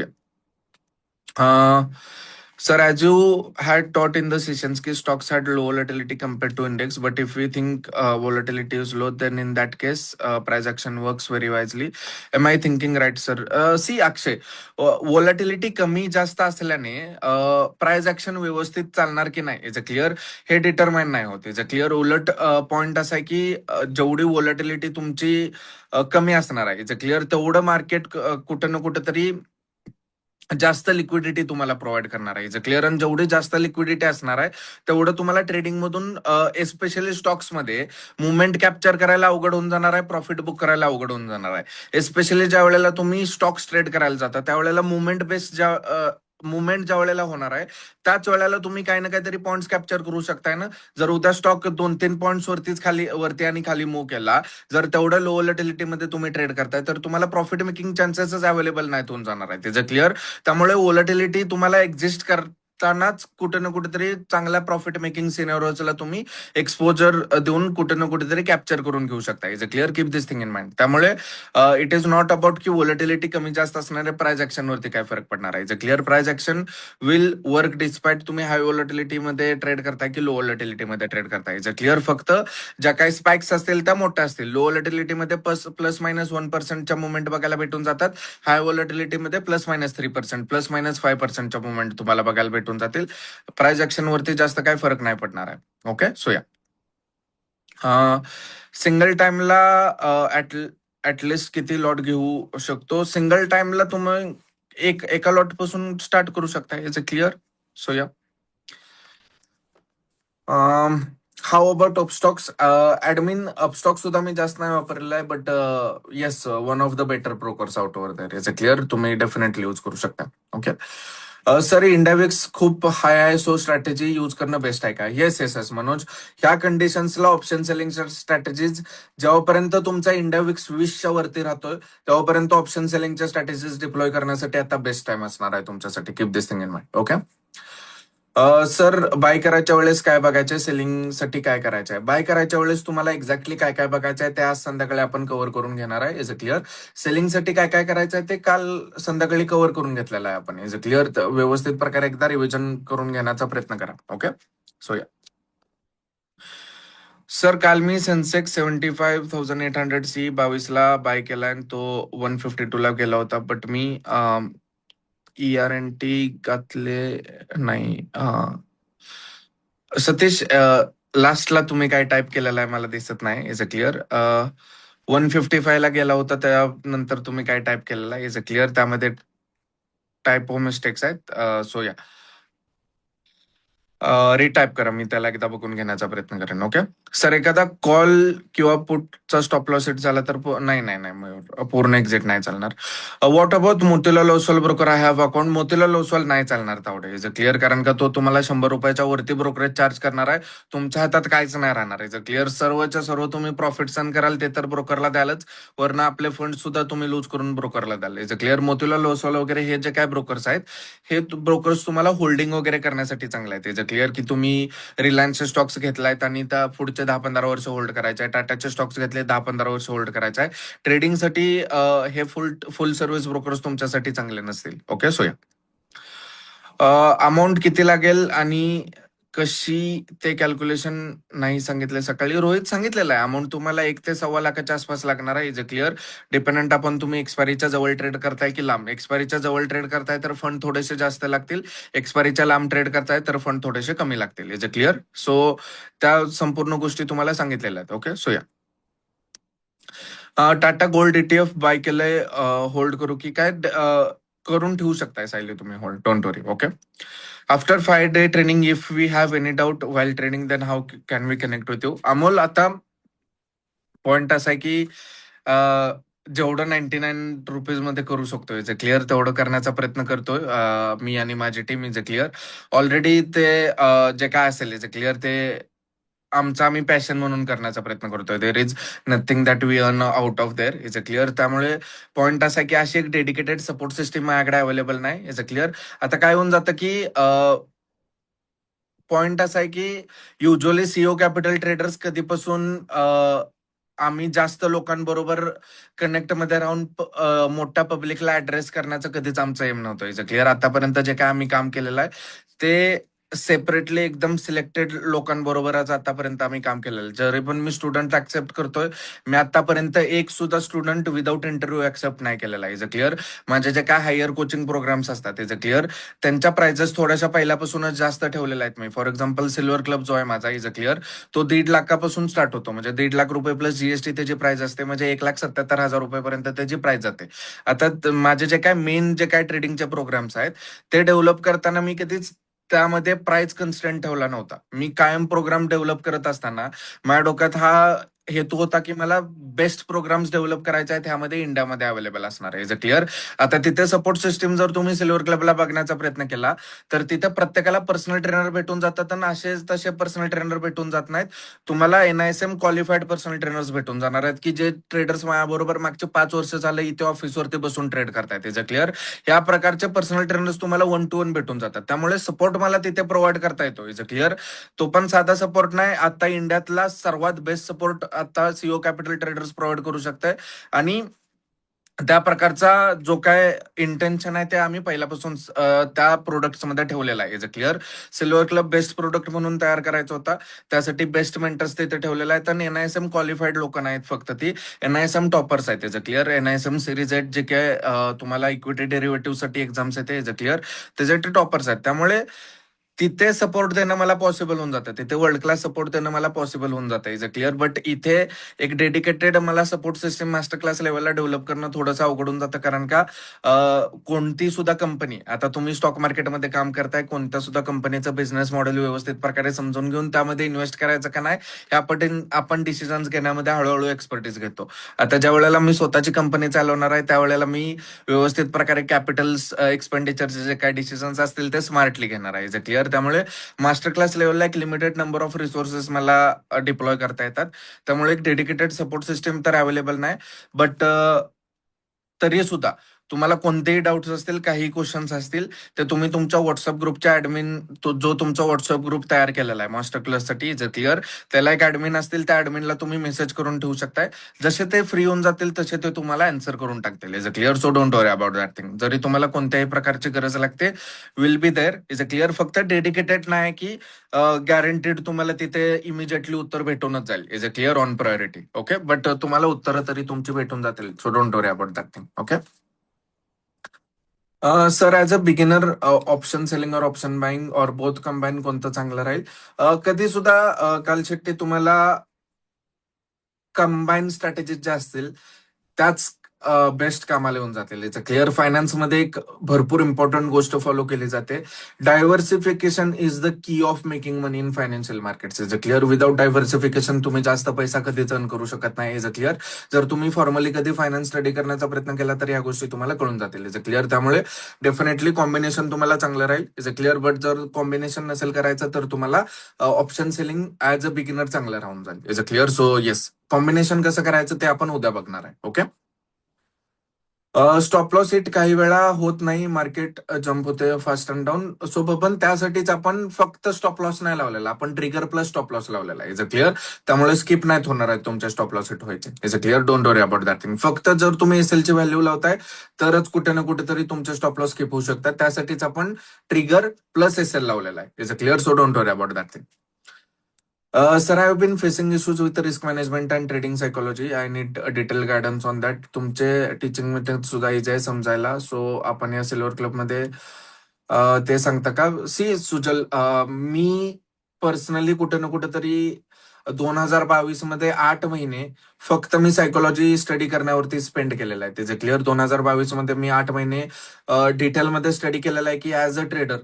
sir, as you had taught in the sessions, ki stocks had low volatility compared to index, but if we think volatility is low, then in that case, price action works very wisely. Am I thinking right, sir? See, Akshay, volatility कमी जास्त असल्याने price action व्यवस्थित चालणार की नाही, is a clear, हे determine नाही होत. Is a clear. उलट पॉइंट असा आहे की जेवढी वॉलॅटिलिटी तुमची कमी असणार आहे, इज अ क्लिअर, तेवढं मार्केट कुठं ना कुठं तरी जास्त लिक्विडिटी तुम्हाला प्रोव्हाइड करणार आहे. क्लिअर. आणि जेवढी जास्त लिक्विडिटी असणार आहे तेवढं तुम्हाला ट्रेडिंग मधून एस्पेशली स्टॉक्समध्ये मुवमेंट कॅप्चर करायला अवघड होऊन जाणार आहे, प्रॉफिट बुक करायला अवघड होऊन जाणार आहे. एस्पेशली ज्या वेळेला तुम्ही स्टॉक्स ट्रेड करायला जाता त्यावेळेला मुवमेंट ज्या वेळेला होणार आहे त्याच वेळेला तुम्ही काही ना काहीतरी पॉइंट्स कॅप्चर करू शकताय ना. जर उद्या स्टॉक 2-3 पॉईंट्स वरती आणि खाली मूव्ह केला, जर तेवढ्या लो मध्ये तुम्ही ट्रेड करताय तर तुम्हाला प्रॉफिट मेकिंग चान्सेसच अवेलेबल नाहीत होऊन जाणार आहे. त्याचं क्लिअर. त्यामुळे व्होलॅटिलिटी तुम्हाला एक्झिस्ट करतानाच कुठे ना कुठेतरी चांगल्या प्रॉफिट मेकिंग सिनेरियोला तुम्ही एक्सपोजर देऊन कुठे ना कुठेतरी कॅप्चर करून घेऊ शकता. Is a clear. Keep this thing in mind. त्यामुळे इट इज नॉट अबाउट की व्होलॅटिलिटी कमी जास्त असणाऱ्या प्राइस ऍक्शन वरती काय फरक पडणार आहे. Is a clear. Price action will work despite तुम्ही हाय व्होलॅटिलिटी मध्ये ट्रेड करताय की लो व्होलॅटिलिटी मध्ये ट्रेड करताय. Is a clear. फक्त ज्या काही स्पाइक्स असतील त्या मोठ्या असतील. लो व्होलॅटिलिटी मध्ये प्लस मायनस 1%च्या मुवमेंट बघायला भेटून जातात. हाय व्होलॅटिलिटी मध्ये +-3%, +-5%च्या मुवमेंट तुम्हाला बघायला भेटून जातील. प्राइस ऍक्शन वरती जास्त काही फरक नाही पडणार आहे. ओके. सो सिंगल टाइमला ऍटलिस्ट किती लॉट घेऊ शकतो? सिंगल टाइमला तुम्ही एका लॉट पासून स्टार्ट करू शकता. Is a clear? So yeah. How about Upstox? Admin Upstox सुद्धा मी जास्त नाही वापरलेला आहे, but yes, one of the better brokers out over there. Is a clear? तुम्ही डेफिनेटली यूज करू शकता. ओके. सर, इंडेक्स खूप हाय आहे, सो स्ट्रॅटेजी यूज करणं बेस्ट आहे का? Yes yes yes Manoj. ह्या कंडिशन्सला ऑप्शन सेलिंग स्ट्रॅटेजीज, जेव्हापर्यंत तुमचा इंडेक्स 20च्या वरती राहतोय तेव्हापर्यंत ऑप्शन सेलिंगच्या स्ट्रॅटेजीज डिप्लॉय करण्यासाठी आता बेस्ट टाइम असणार आहे तुमच्यासाठी. Keep this thing in mind. Okay. Sir, buy करायच्या वेळेस काय बघायचंय, सेलिंग साठी काय करायचंय? बाय करायच्या वेळेस तुम्हाला एक्झॅक्टली काय काय बघायचंय ते आज संध्याकाळी आपण कव्हर करून घेणार आहे. Is a clear? सेलिंग साठी काय काय करायचंय ते काल संध्याकाळी कव्हर करून घेतलेलं आहे आपण. Is a clear? व्यवस्थित प्रकारे एकदा रिव्हिजन करून घेण्याचा प्रयत्न करा. ओके. सो या. सर, काल मी सेन्सेक्स 75,800 22ला बाय केला आणि तो 152 ला गेला होता, बट मी ER&T घातले नाही. सतीश, लास्टला तुम्ही काय टाईप केलेला आहे मला दिसत नाही. Is a clear? 155ला गेला होता त्यानंतर तुम्ही काय टाईप केलेला आहे? Is a clear? त्यामध्ये टायपो मिस्टेक्स आहेत. सो या. रिटाईप करा, मी त्याला एकदा बघून घेण्याचा प्रयत्न करेन. ओके. सर, एखादा कॉल किंवा पुटचा स्टॉप लॉस हिट झाला तर नाही नाही नाही मयूर, पूर्ण एक्झिट नाही चालणार. What about Motilal Oswal broker? I have account. Motilal Oswal नाही चालणार तावडे. Is a clear? कारण का तो तुम्हाला 100 रुपयाच्या वरती ब्रोकरेज चार्ज करणार आहे. तुमच्या हातात काहीच नाही राहणार. Is a clear? सर्वच्या सर्व तुम्ही प्रॉफिट सन कराल ते तर ब्रोकरला द्यालच, वरनं आपले फंड सुद्धा तुम्ही लूज करून ब्रोकरला द्याल. Is a clear? Motilal Oswal वगैरे हे जे काय ब्रोकर्स आहेत, हे ब्रोकर्स तुम्हाला होल्डिंग वगैरे करण्यासाठी चांगले आहेत. Is a clear? की तुम्ही रिलायन्सचे स्टॉक्स घेतलायत आणि त्या पुढचे 10-15 वर्ष होल्ड करायचे आहे. टाटाचे स्टॉक्स घेतले, 10-15 वर्ष होल्ड करायचे आहे. ट्रेडिंगसाठी हे फुल फुल सर्व्हिस ब्रोकर्स तुमच्यासाठी चांगले नसतील. ओके. सो या. अमाऊंट किती लागेल आणि कशी ते कॅल्क्युलेशन नाही सांगितले सकाळी? रोहित सांगितलेलं आहे, अमाऊंट तुम्हाला 1 ते 1.25 लाखाच्या आसपास लागणार आहे. Is a clear? डिपेंडंट आपण तुम्ही एक्सपायरीच्या जवळ ट्रेड करताय की लांब. एक्सपायरीच्या जवळ ट्रेड करताय तर फंड थोडेसे जास्त लागतील. एक्सपायरीच्या लांब ट्रेड करताय तर फंड थोडेसे कमी लागतील. Is a clear? सो त्या संपूर्ण गोष्टी तुम्हाला सांगितलेल्या आहेत. Okay. So yeah. Tata gold ETF buy केलंय, होल्ड करू की काय? करून ठेवू शकताय सायली तुम्ही hold. Don't worry. Okay. After 5 day training, if we have any doubt while training, then how can we connect with you? Amol, आता पॉइंट असा आहे की जेवढं 99 रुपीज मध्ये करू शकतोय जे क्लिअर, तेवढं करण्याचा प्रयत्न करतोय मी आणि माझी team. Is a clear? Already ते जे काय असेल इज अ क्लिअर, ते आमचा आम्ही पॅशन म्हणून करण्याचा प्रयत्न करतोय. There is nothing that we earn out of there. Is a clear? त्यामुळे पॉईंट असा आहे की अशी एक डेडिकेटेड सपोर्ट सिस्टीम माझ्याकडे अवेलेबल नाही. Is a clear? आता काय होऊन जातं की पॉइंट असा आहे की युजली सीओ कॅपिटल ट्रेडर्स कधीपासून आम्ही जास्त लोकांबरोबर कनेक्टमध्ये राहून मोठ्या पब्लिकला ऍड्रेस करण्याचं कधीच आमचं एम नव्हतं. Is clear? आतापर्यंत जे काय आम्ही काम केलेलं आहे ते सेपरेटली एकदम सिलेक्टेड लोकांबरोबरच आतापर्यंत आम्ही काम केलेलं. जरी पण मी स्टुडंट ऍक्सेप्ट करतोय, मी आतापर्यंत एक सुद्धा स्टुडंट विदाऊट इंटरव्ह्यू ऍक्सेप्ट नाही केलेला. Is a clear? माझे जे काय हायर कोचिंग प्रोग्राम्स असतात, इज अ क्लिअर, त्यांच्या प्राइजेस थोड्याशा पहिल्यापासूनच जास्त ठेवलेल्या आहेत मी. फॉर एक्झाम्पल, सिल्वर क्लब जो आहे माझा, इज अ क्लिअर, तो 1.5 लाखापासून स्टार्ट होतो. म्हणजे 1.5 लाख रुपये प्लस जीएसटी त्याची प्राइस असते. म्हणजे 1,77,000 रुपयेपर्यंत त्याची प्राइस जाते. आता माझे जे काय मेन जे काय ट्रेडिंगचे प्रोग्राम्स आहेत ते डेव्हलप करताना मी कधीच त्यामध्ये प्राइस कन्स्टंट ठेवला नव्हता. मी कायम प्रोग्राम डेव्हलप करत असताना माझ्या डोक्यात हा हेतू होता की मला बेस्ट प्रोग्राम्स डेव्हलप करायचे आहेत, ह्यामध्ये इंडियामध्ये अवेलेबल असणार आहे. Is a clear? आता तिथे सपोर्ट सिस्टीम जर तुम्ही सिल्वर क्लबला बघण्याचा प्रयत्न केला तर तिथे प्रत्येकाला पर्सनल ट्रेनर भेटून जातात आणि असे तसे पर्सनल ट्रेनर भेटून जात नाहीत. तुम्हाला NISM क्वालिफाईड पर्सनल ट्रेनर्स भेटून जाणार आहेत की जे ट्रेडर्स माझ्याबरोबर मागचे 5 वर्ष झाले इथे ऑफिसवरती बसून ट्रेड करतायत. Is a clear? या प्रकारचे पर्सनल ट्रेनर्स तुम्हाला 1-to-1 भेटून जातात. त्यामुळे सपोर्ट मला तिथे प्रोव्हाइड करता येतो. Is a clear? तो पण साधा सपोर्ट नाही, आता इंडियातला सर्वात बेस्ट सपोर्ट आता सीओ कॅपिटल ट्रेडर्स प्रोव्हाइड करू शकताय. आणि त्या प्रकारचा जो काय इंटेन्शन आहे ते आम्ही पहिल्यापासून त्या प्रोडक्ट्समध्ये ठेवलेला आहे. Is a clear? Silver club best product म्हणून तयार करायचा होता, त्यासाठी बेस्ट मेंटर्स तिथे ठेवलेला आहे. आणि NISM क्वालिफाईड लोक नाहीत फक्त, ती NISM टॉपर्स आहेत. Is a clear? NISM series आहेत जे काय तुम्हाला इक्विटी डेरिव्हेटिव्ह साठी एक्झाम्स येते. Is a clear? त्याच्यासाठी टॉपर्स आहेत. त्यामुळे तिथे सपोर्ट देणं मला पॉसिबल होऊन जातं, तिथे वर्ल्ड क्लास सपोर्ट देणं मला पॉसिबल होऊन जातं, इज अ क्लिअर. बट इथे एक डेडिकेटेड मला सपोर्ट सिस्टम मास्टर क्लास लेवलला डेव्हलप करणं थोडंसं अवघड होऊन जातं. कारण का कोणती सुद्धा कंपनी, आता तुम्ही स्टॉक मार्केटमध्ये काम करताय, कोणत्या सुद्धा कंपनीचं बिझनेस मॉडेल व्यवस्थित प्रकारे समजून घेऊन त्यामध्ये इन्व्हेस्ट करायचं का नाही हे आपण डिसिजन्स घेण्यामध्ये हळूहळू एक्सपर्टीज घेतो. आता ज्या वेळेला मी स्वतःची कंपनी चालवणार आहे त्यावेळेला मी व्यवस्थित प्रकारे कॅपिटल एक्सपेंडिचरचे जे काही डिसिजन्स असतील ते स्मार्टली घेणार आहे, इज अ क्लिअर. त्यामुळे मास्टर क्लास लेवलला एक लिमिटेड नंबर ऑफ रिसोर्सेस मला डिप्लॉय करता येतात. त्यामुळे एक डेडिकेटेड सपोर्ट सिस्टम तर अवेलेबल नाही. बट तरी सुद्धा तुम्हाला कोणतेही डाऊट्स असतील, काही क्वेश्चन्स असतील, ते तुम्ही तुमच्या व्हॉट्सअप ग्रुपच्या ऍडमिन, जो तुमचा व्हॉट्सअप ग्रुप तयार केलेला आहे मास्टर क्लाससाठी, इज अ क्लिअर, त्याला एक ऍडमिन असतील, त्या ऍडमिनला तुम्ही मेसेज करून ठेवू शकताय. जसे ते फ्री होऊन जातील तसे ते तुम्हाला आन्सर करून टाकतील, is a clear. So don't worry about that thing. जरी तुम्हाला कोणत्याही प्रकारची गरज लागते, will be there, is a clear. फक्त डेडिकेटेड नाही की गॅरंटीड तुम्हाला तिथे इमिजिएटली उत्तर भेटूनच जाईल, is a clear, on priority. Okay, but तुम्हाला उत्तर तरी तुमची भेटून जातील. So don't worry about that thing. Okay sir, as a beginner, option selling or option buying or both combine कोणतं चांगलं राहील? कधी सुद्धा काल शेट्टी तुम्हाला कंबाईन स्ट्रॅटेजीज ज्या असतील त्याच बेस्ट कामाला येऊन जातील. It's clear. फायनान्समध्ये एक भरपूर इम्पॉर्टंट गोष्ट फॉलो केली जाते. Diversification is the key of making money in financial markets. Is a clear. Without diversification तुम्ही जास्त पैसा कधीच अर्न करू शकत नाही. Is a clear. जर तुम्ही फॉर्मली कधी फायनान्स स्टडी करण्याचा प्रयत्न केला तर या गोष्टी तुम्हाला कळून जातील. Is a clear. त्यामुळे डेफिनेटली कॉम्बिनेशन तुम्हाला चांगलं राहील. Is a clear. बट जर कॉम्बिनेशन नसेल करायचं तर तुम्हाला option selling as a beginner चांगलं राहून जाईल. Is a clear. So yes, combination कसं करायचं ते आपण उद्या बघणार आहे. ओके. स्टॉप लॉस हिट काही वेळा होत नाही, मार्केट जम्प होते फास्ट अँड डाऊन. सो पण त्यासाठीच आपण फक्त स्टॉप लॉस नाही लावलेला, आपण ट्रिगर प्लस स्टॉप लॉस लावलेला आहे. Is a clear. त्यामुळे स्किप नाहीत होणार आहेत तुमच्या स्टॉप लॉस हिट व्हायचे. Is a clear. Don't worry about that thing. फक्त जर तुम्ही एसएलची व्हॅल्यू लावताय तरच कुठे ना कुठेतरी तुमचे स्टॉप लॉस स्किप होऊ शकतात. त्यासाठीच आपण ट्रिगर प्लस एसएल लावलेला आहे. Is a clear. So don't worry about that thing. Sir, I have been facing issues with risk management and trading psychology. I need detail guidance on that. तुमचे teaching method सुद्धा easy आहे समजायला. So आपण या silver क्लबमध्ये ते सांगता का? सी सुजल, मी पर्सनली कुठे ना कुठेतरी 2022 मध्ये 8 महिने फक्त मी सायकोलॉजी स्टडी करण्यावरती स्पेंड केलेला आहे. त्याचे क्लिअर. 2022 मध्ये मी 8 महिने डिटेलमध्ये स्टडी केलेला आहे की ऍज अ ट्रेडर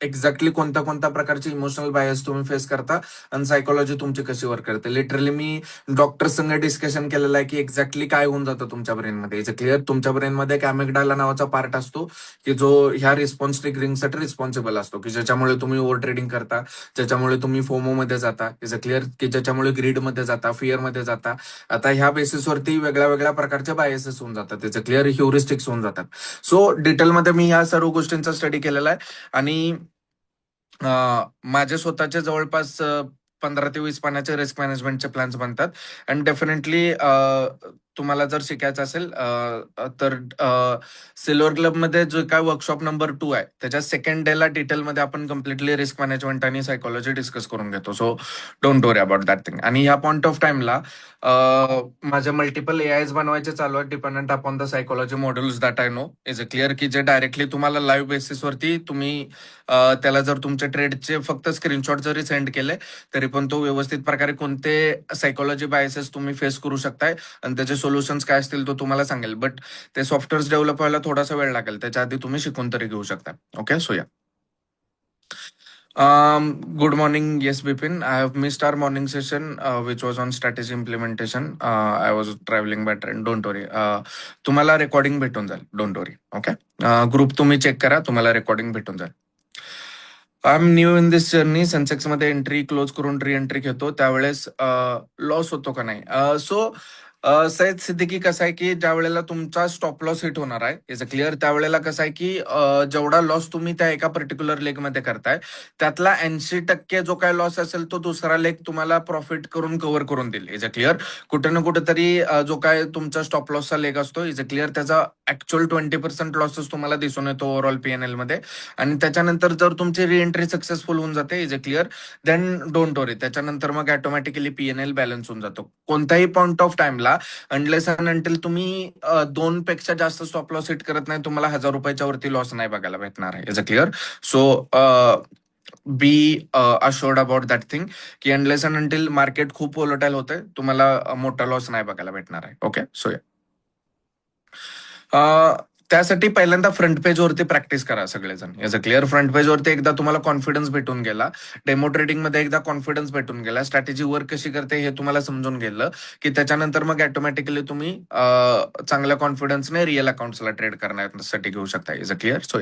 एक्झॅक्टली कोणत्या कोणत्या प्रकारचे इमोशनल बायस तुम्ही फेस करता आणि सायकोलॉजी तुमची कशी वर्क करते. लिटरली मी डॉक्टर संग डिस्कशन केलेलं आहे की एक्झॅक्टली काय होऊन जातं तुमच्या ब्रेनमध्ये. Is clear. तुमच्या ब्रेनमध्ये एक अॅमिग्डाला नावाचा पार्ट असतो की जो ह्या रिस्पॉन्स ट्रिगरिंगसाठी रिस्पॉन्सिबल असतो, की ज्याच्यामुळे तुम्ही ओव्हर ट्रेडिंग करता, ज्याच्यामुळे तुम्ही फोमो मध्ये जाता. Is clear. की ज्याच्यामुळे ग्रीड मध्ये जाता, फिअर मध्ये जाता. आता ह्या बेसिसवरती वेगळ्या वेगळ्या प्रकारचे बायसेस होऊन जातात. त्याचे क्लिअर ह्युरिस्टिक्स होऊन जातात. सो डिटेलमध्ये मी ह्या सर्व गोष्टींचा स्टडी केलेला आहे. आणि माझे स्वतःचे जवळपास 15 ते 20 पानाचे रिस्क मॅनेजमेंटचे प्लॅन्स बनतात. अँड डेफिनेटली तुम्हाला जर शिकायचं असेल तर सिल्वर क्लबमध्ये जो काय वर्कशॉप नंबर 2 आहे त्याच्या सेकंड डेला डिटेलमध्ये आपण कम्प्लिटली रिस्क मॅनेजमेंट आणि सायकोलॉजी डिस्कस करून घेतो. So don't worry about that thing. आणि ह्या पॉईंट ऑफ टाइमला माझे मल्टिपल एआयज बनवायचे चालू आहेत, dependent upon the psychology modules that I know. Is a clear. की जे डायरेक्टली तुम्हाला लाईव्ह बेसिसवरती तुम्ही त्याला जर तुमचे ट्रेडचे फक्त स्क्रीनशॉट जरी सेंड केले तरी पण तो व्यवस्थित प्रकारे कोणते सायकोलॉजी बायसेस तुम्ही फेस करू शकताय आणि त्याचे सोल्युशन्स काय असतील तो तुम्हाला सांगेल. बट ते सॉफ्टवेअर डेव्हलप व्हायला थोडासा वेळ लागेल, त्याच्या आधी तुम्ही शिकून तरी घेऊ शकता. ओके. सो या. Good morning. Yes, Bipin. I have missed our morning session, which was on strategy implementation. I was traveling by train. Don't worry. तुम्हाला रेकॉर्डिंग भेटून जाईल. Don't worry. ओके. ग्रुप तुम्ही चेक करा, तुम्हाला रेकॉर्डिंग भेटून जाईल. I am new in this journey. Sensex मध्ये entry close करून री एंट्री घेतो त्यावेळेस लॉस होतो का नाही. सो सैद सिद्दीकी कसं आहे की ज्या वेळेला तुमचा स्टॉप लॉस हिट होणार आहे, इज अ क्लिअर, त्यावेळेला कसं आहे की जेवढा लॉस तुम्ही त्या एका पर्टिक्युलर लेग मध्ये करताय त्यातला 80% जो काय लॉस असेल तो दुसरा लेग तुम्हाला प्रॉफिट करून कव्हर करून देईल. Is a clear. कुठे ना कुठेतरी जो काय तुमचा स्टॉप लॉसचा लेग असतो, इज अ क्लिअर, त्याचा ऍक्च्युअल 20% लॉसेस तुम्हाला दिसून येतो ओव्हरऑल पीएनएल मध्ये. आणि त्याच्यानंतर जर तुमची रिएंट्री सक्सेसफुल होऊन जाते, is a clear, then don't worry, त्याच्यानंतर मग ऑटोमॅटिकली पीएनएल बॅलन्स होऊन जातो कोणत्याही पॉईंट ऑफ टाइमला. अनलेस अँड अंटील तुम्ही 2 पेक्षा जास्त स्टॉप लॉस हिट करत नाही, तुम्हाला 1000 रुपयाच्या वरती लॉस नाही बघायला भेटणार आहे. Is a clear. So be assured about that thing की अनलेस अँड अंटिल मार्केट खूप वोलटाईल होतंय, तुम्हाला मोठा लॉस नाही बघायला भेटणार आहे. ओके, सो त्यासाठी पहिल्यांदा फ्रंट पेज वरती प्रॅक्टिस करा सगळेजण. याचं क्लिअर फ्रंट पेज वरती एकदा तुम्हाला कॉन्फिडन्स भेटून गेला, डेमो ट्रेडिंग मध्ये एकदा कॉन्फिडन्स भेटून गेला, स्ट्रॅटेजी वर्क कशी करते हे तुम्हाला समजून गेलं की त्याच्यानंतर मग ऑटोमॅटिकली तुम्ही चांगल्या कॉन्फिडन्सने रिअल अकाउंट्सला ट्रेड करण्यासाठी घेऊ शकता. Is a clear. So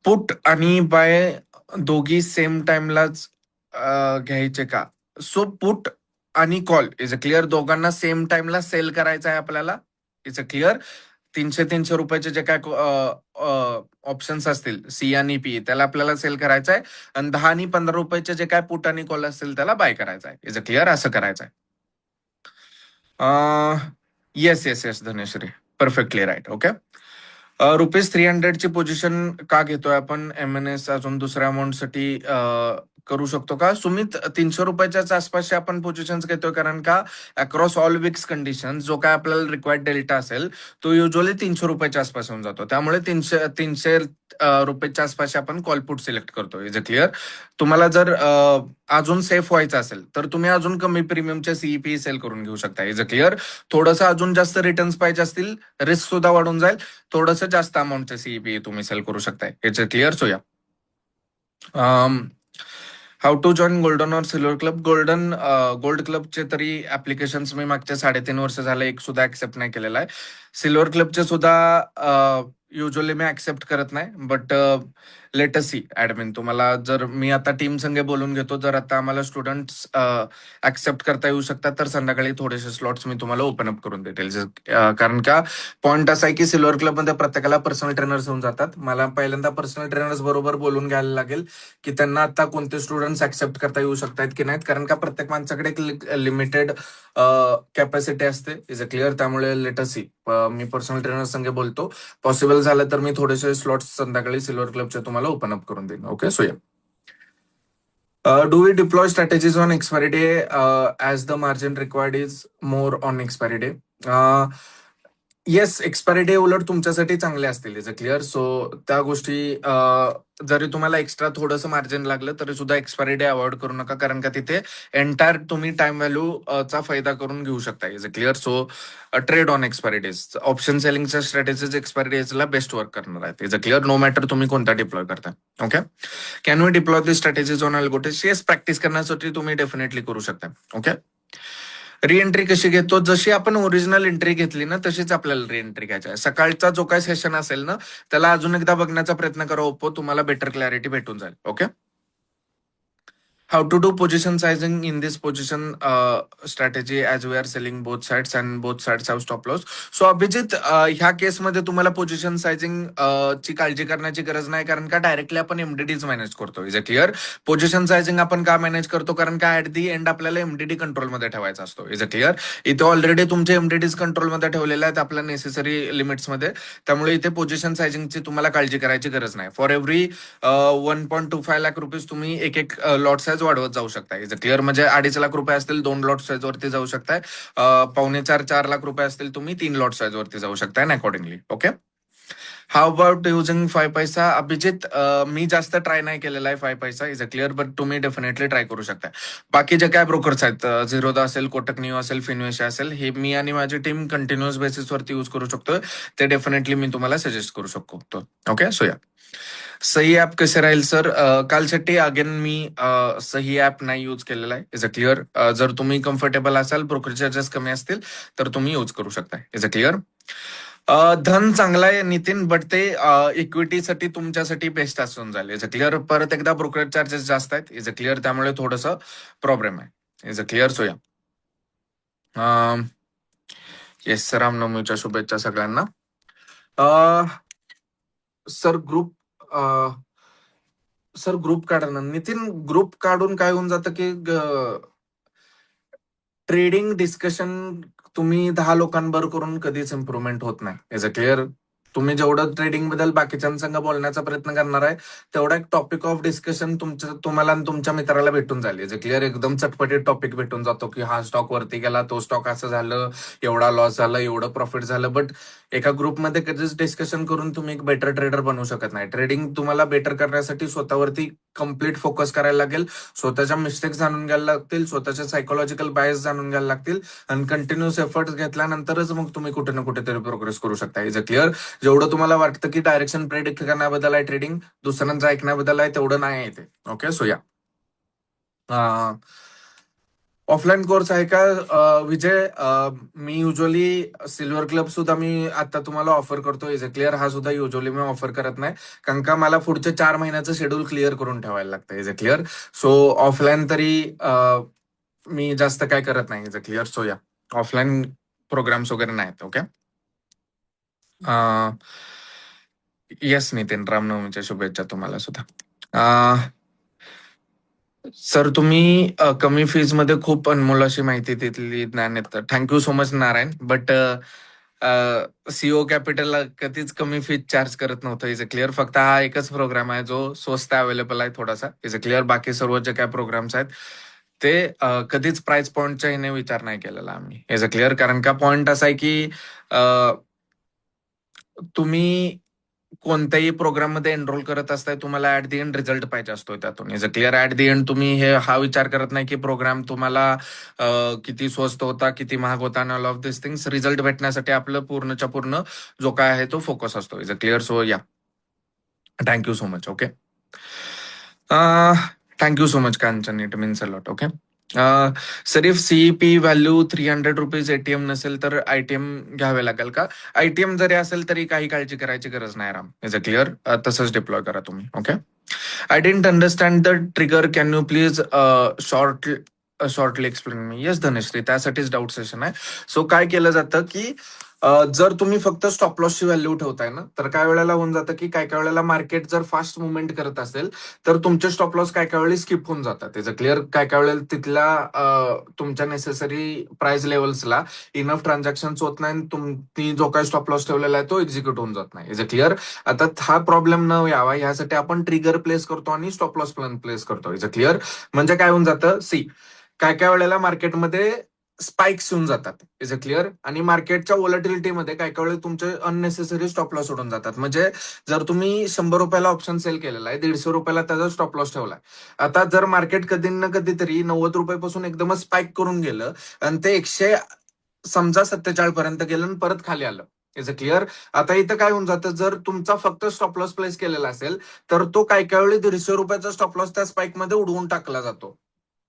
put आणि बाय दोघी सेम टाइमलाच घ्यायचे का? सो पुट आणि कॉल इज अ क्लिअर, दोघांना सेम टाइमला सेल करायचं आहे आपल्याला. It's a clear. 300 रुपयाचे जे काय ऑप्शन्स असतील सी आणि पी, त्याला आपल्याला सेल करायचं आहे. आणि 10 आणि 15 रुपयाचे जे काय पुट आणि कॉल असतील त्याला बाय करायचं आहे. Is a clear. असं करायचं आहे. Yes yes yes Dhaneshwari, perfectly right. Okay. ₹300ची पोझिशन का घेतोय आपण? एमएनएस अजून दुसऱ्या अमाऊंटसाठी करू शकतो का? सुमित, 300 रुपयाच्याच आसपासचे आपण पोझिशन्स घेतोय, कारण का अक्रॉस ऑल विक्स कंडिशन जो काय आपल्याला रिक्वायर्ड डेल्टा असेल तो युजली 300 रुपयाच्या आसपास होऊन जातो. त्यामुळे 300 रुपयाच्या आसपास आपण कॉल पुट सिलेक्ट करतो. Is a clear. तुम्हाला जर अजून सेफ व्हायचं असेल तर तुम्ही अजून कमी प्रीमियमच्या सीईपी सेल करून घेऊ शकता. Is a clear. थोडंसं अजून जास्त रिटर्न्स पाहिजे असतील, रिस्क सुद्धा वाढून जाईल, थोडंसं जास्त अमाऊंटचे सीईपी तुम्ही सेल करू शकताय. It's a clear. So yeah how to join golden or silver club? Gold क्लबचे तरी ऍप्लिकेशन्स मी मागच्या 3.5 वर्ष झाले एक सुद्धा ऍक्सेप्ट नाही केलेला आहे. सिल्वर क्लबचे सुद्धा युजली मी ऍक्सेप्ट करत नाही. बट लेटस सी ऍडमिन, तुम्हाला जर मी आता टीम संघ बोलून घेतो, जर आता आम्हाला स्टुडंट्स ऍक्सेप्ट करता येऊ शकतात तर संध्याकाळी थोडेसे स्लॉट्स मी तुम्हाला ओपन अप करून देतील. कारण का पॉईंट असा आहे की सिल्वर क्लबमध्ये प्रत्येकाला पर्सनल ट्रेनर्स होऊन जातात. मला पहिल्यांदा पर्सनल ट्रेनर्स बरोबर बोलून घ्यायला लागेल की त्यांना आता कोणते स्टुडंट्स ऍक्सेप्ट करता येऊ शकतात की नाहीत, कारण का प्रत्येक माणसाकडे एक लिमिटेड कॅपॅसिटी असते. Is a clear. त्यामुळे लेटस सी, मी पर्सनल ट्रेनर संगे बोलतो. पॉसिबल झालं तर मी थोडेसे स्लॉट्स संध्याकाळी सिल्वर क्लबचे तुम्हाला ओपन अप करून देईन. Okay. So do we deploy strategies on expiry day as the margin required is more on expiry day? Yes, expiry day उलट तुमच्यासाठी चांगले असतील. Is a clear. सो त्या गोष्टी जरी तुम्हाला एक्स्ट्रा थोडंसं मार्जिन लागलं तरी सुद्धा एक्सपायरी डे अवॉइड करू नका, कारण का तिथे एंटायर तुम्ही टाइम व्हॅल्यू चा फायदा करून घेऊ शकता. Is a clear. So trade on expiry days. Option सेलिंगच्या स्ट्रॅटेजीज एक्सपायरी डेजला बेस्ट वर्क करणार आहेत. Is a clear. No matter तुम्ही कोणता डिप्लॉय करता. Okay. Can we deploy the strategies on AlgoTest? Yes, practice करण्यासाठी तुम्ही डेफिनेटली करू शकता. ओके. रिएंट्री कशी घेतो? जशी आपण ओरिजिनल एंट्री घेतली ना तशीच आपल्याला रिएंट्री घ्यायची आहे. सकाळचा जो काही सेशन असेल ना त्याला अजून एकदा बघण्याचा प्रयत्न करा ओप्पो, तुम्हाला बेटर क्लॅरिटी भेटून जाईल. Okay. How to do position sizing in this position strategy as we are selling both sides and both sides have stop loss? So Abhijit, ह्या केसमध्ये तुम्हाला पोझिशन सायझिंग ची काळजी करण्याची गरज नाही, कारण का डायरेक्टली आपण एमडीडीज मॅनेज करतो. Is a clear. Position sizing आपण का मॅनेज करतो? कारण का ऍट दी एंड आपल्याला एमडीडी कंट्रोलमध्ये ठेवायचा असतो. Is a clear. इथे ऑलरेडी तुमचे एमडीडीज कंट्रोलमध्ये ठेवलेले आहेत आपल्या नेसेसरी लिमिट्समध्ये, त्यामुळे इथे पोझिशन सायझिंगची तुम्हाला काळजी करायची गरज नाही. फॉर एव्हरी 1.25 लाख रुपीज तुम्ही एक एक लॉट साईज वाढवत जाऊ शकता. Is a clear. म्हणजे 2.5 लाख रुपये असतील 2 लॉट साईज वरती जाऊ शकताय. 3.25-4 लाख रुपये असतील तुम्ही 3 लॉट साईज वरती जाऊ शकताय accordingly. Okay. How about using 5 पैसा? अभिजित, मी जास्त ट्राय नाही केलेला आहे 5 पैसा. Is a clear. बट तुम्ही डेफिनेटली ट्राय करू शकता. बाकी जे काय ब्रोकर्स आहेत, झिरोदा असेल, कोटक निओ असेल, फिनवेशा असेल, हे मी आणि माझी टीम कंटिन्युअस बेसिसवरती युज करू शकतो. ते डेफिनेटली मी तुम्हाला सजेस्ट करू शकतो. ओके. सो या सही ऍप कसे राहील सर? कालसाठी अगेन मी सही ऍप नाही यूज केलेला आहे. Is a clear. जर तुम्ही कम्फर्टेबल असाल, ब्रोकर चार्जेस कमी असतील तर तुम्ही यूज करू शकता. Is a clear. धन चांगला आहे नितीन, बट ते इक्विटीसाठी तुमच्यासाठी बेस्ट असून जाईल. Is a clear. परत एकदा ब्रोकरेज चार्जेस जास्त आहेत. Is a clear. त्यामुळे थोडंसं प्रॉब्लेम आहे. Is a clear. So ya yes, रामनवमीच्या शुभेच्छा सगळ्यांना. सर ग्रुप सर ग्रुप काढा ना नितीन. ग्रुप काढून काय होऊन जातं की ट्रेडिंग डिस्कशन तुम्ही 10 लोकांबरोबर करून कधीच इम्प्रुव्हमेंट होत नाही. Is a clear. तुम्ही जेवढं ट्रेडिंग बद्दल बाकीच्यांसंग बोलण्याचा प्रयत्न करणार आहे तेवढा एक टॉपिक ऑफ डिस्कशन तुम्हाला आणि तुमच्या मित्राला भेटून जाईल. Is a clear. एकदम चटपटीत टॉपिक भेटून जातो की हा स्टॉक वरती गेला, तो स्टॉक असं झालं, एवढा लॉस झाला, एवढं प्रॉफिट झालं. बट एका ग्रुपमध्ये कधीच डिस्कशन करून तुम्ही एक बेटर ट्रेडर बनवू शकत नाही. ट्रेडिंग तुम्हाला बेटर करण्यासाठी स्वतःवरती कम्प्लीट फोकस करायला लागेल, स्वतःच्या मिस्टेक्स जाणून घ्यायला लागतील, स्वतःच्या सायकोलॉजिकल बायस जाणून घ्यायला लागतील आणि कंटिन्युअस एफर्ट्स घेतल्यानंतरच मग तुम्ही कुठे ना कुठेतरी प्रोग्रेस करू शकता. Is a clear? जेवढं तुम्हाला वाटतं की डायरेक्शन प्रेडिक्ट करण्याबद्दल आहे ट्रेडिंग, दुसऱ्यांचं ऐकण्याबद्दल आहे, तेवढं नाही आहे ते. ओके, सो या ऑफलाईन कोर्स आहे का विजय? मी युजली सिल्वर क्लब सुद्धा मी आता तुम्हाला ऑफर करतो. Is a clear? हा सुद्धा युजली मी ऑफर करत नाही, कारण का मला पुढच्या 4 महिन्याचं शेड्यूल क्लिअर करून ठेवायला लागतं. Is a clear? So offline तरी मी जास्त काय करत नाही. Is a clear? सो या ऑफलाईन प्रोग्राम्स वगैरे नाहीत. ओके. येस नितीन, रामनवमीच्या शुभेच्छा तुम्हाला सुद्धा. सर तुम्ही कमी फीज मध्ये खूप अनमोल अशी माहिती दिली ज्ञान येतं. Thank you so much Narayan. But CO capital कधीच कमी फीज चार्ज करत नव्हतं. Is a clear? फक्त हा एकच प्रोग्राम आहे जो स्वस्त अवेलेबल आहे थोडासा. Is a clear? बाकी सर्व जे काय प्रोग्राम्स आहेत ते कधीच प्राइस पॉईंटच्या हिने विचार नाही केलेला आम्ही. Is a clear? कारण का पॉईंट असा आहे की तुम्ही कोणत्याही प्रोग्राम मध्ये एनरोल करत असताय, तुम्हाला ऍट दी एंड रिझल्ट पाहिजे असतो त्यातून. Is a clear? At the end तुम्ही हा विचार करत नाही की प्रोग्राम तुम्हाला किती स्वस्त होता, किती महाग होता, आणि all of this things. Result भेटण्यासाठी आपलं पूर्णच्या पूर्ण जो काय आहे तो फोकस असतो. Is a clear? सो या thank you so much. Okay. Thank you so much Kanchan, it means a lot. Okay. Sir if CEP value ₹300 ATM नसेल तर आयटीएम घ्यावे लागेल का? आयटीएम जरी असेल तरी काही काळजी करायची गरज नाही राम. Is a clear? तसंच डिप्लॉय करा तुम्ही. Okay. I didn't understand the trigger, can you please shortly explain me? Yes Dhanashree, त्यासाठीच डाऊट सेशन आहे. सो काय केलं जातं की जर तुम्ही फक्त स्टॉप लॉसची व्हॅल्यू ठेवताय ना, तर काय वेळेला होऊन जातं की काय काय वेळेला मार्केट जर फास्ट मुवमेंट करत असेल तर तुमचे स्टॉप लॉस काय काय वेळी स्किप होऊन जातात. त्याचं क्लिअर? काय काय वेळेला तिथल्या तुमच्या नेसेसरी प्राइस लेवल्सला इनफ ट्रान्झॅक्शन होत नाही, तुम्ही जो काही स्टॉप लॉस ठेवलेला आहे तो एक्झिक्यूट होऊन जात नाही. Is a clear? आता हा प्रॉब्लेम न यावा यासाठी आपण ट्रिगर प्लेस करतो आणि स्टॉप लॉस प्लॅन प्लेस करतो. Is a clear? म्हणजे काय होऊन जातं, सी काय काय वेळेला मार्केटमध्ये स्पाइक्स येऊन जातात. Is a clear? आणि मार्केटच्या व्हॉलॅटिलिटीमध्ये काय काय वेळेला तुमचे अननेसेसरी स्टॉप लॉस उडून जातात. म्हणजे जर तुम्ही ₹100 ऑप्शन सेल केलेला आहे, ₹150 त्याचा स्टॉप लॉस ठेवलाय. आता जर मार्केट कधी ना कधीतरी ₹90 पासून एकदमच स्पाइक करून गेलं आणि ते 100 समजा 47 पर्यंत गेलं आणि परत खाली आलं. Is a clear? आता इथं काय होऊन जातं, जर तुमचा फक्त स्टॉप लॉस प्लेस केलेला असेल तर तो काय काय वेळी ₹150 स्टॉप लॉस त्या स्पाइक मध्ये उडवून टाकला जातो.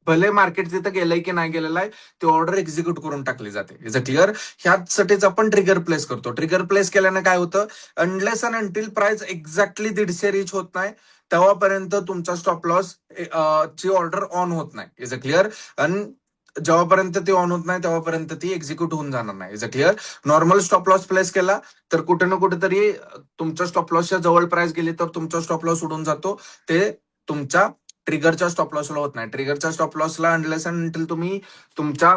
भले मार्केट तिथं गेलंय की नाही गेलेलं आहे, ती ऑर्डर एक्झिक्यूट करून टाकली जाते. Is a clear? ह्यासाठीच आपण ट्रिगर प्लेस करतो. ट्रिगर प्लेस केल्याने काय होतं, unless and until price exactly 150 reach होत नाही तेव्हापर्यंत तुमचा स्टॉप लॉस ची ऑर्डर ऑन होत नाही. Is a clear? आणि जेव्हापर्यंत ती ऑन होत नाही तेव्हापर्यंत ती एक्झिक्यूट होऊन जाणार नाही. Is a clear? Normal stop loss place केला तर कुठे ना कुठेतरी तुमच्या स्टॉप लॉसच्या जवळ प्राइस गेली तर तुमचा स्टॉप लॉस उडून जातो. ते तुमच्या ट्रिगरच्या स्टॉप लॉसला होत नाही. ट्रिगरच्या स्टॉप लॉसला अनलेस अंटिल तुम्ही तुमच्या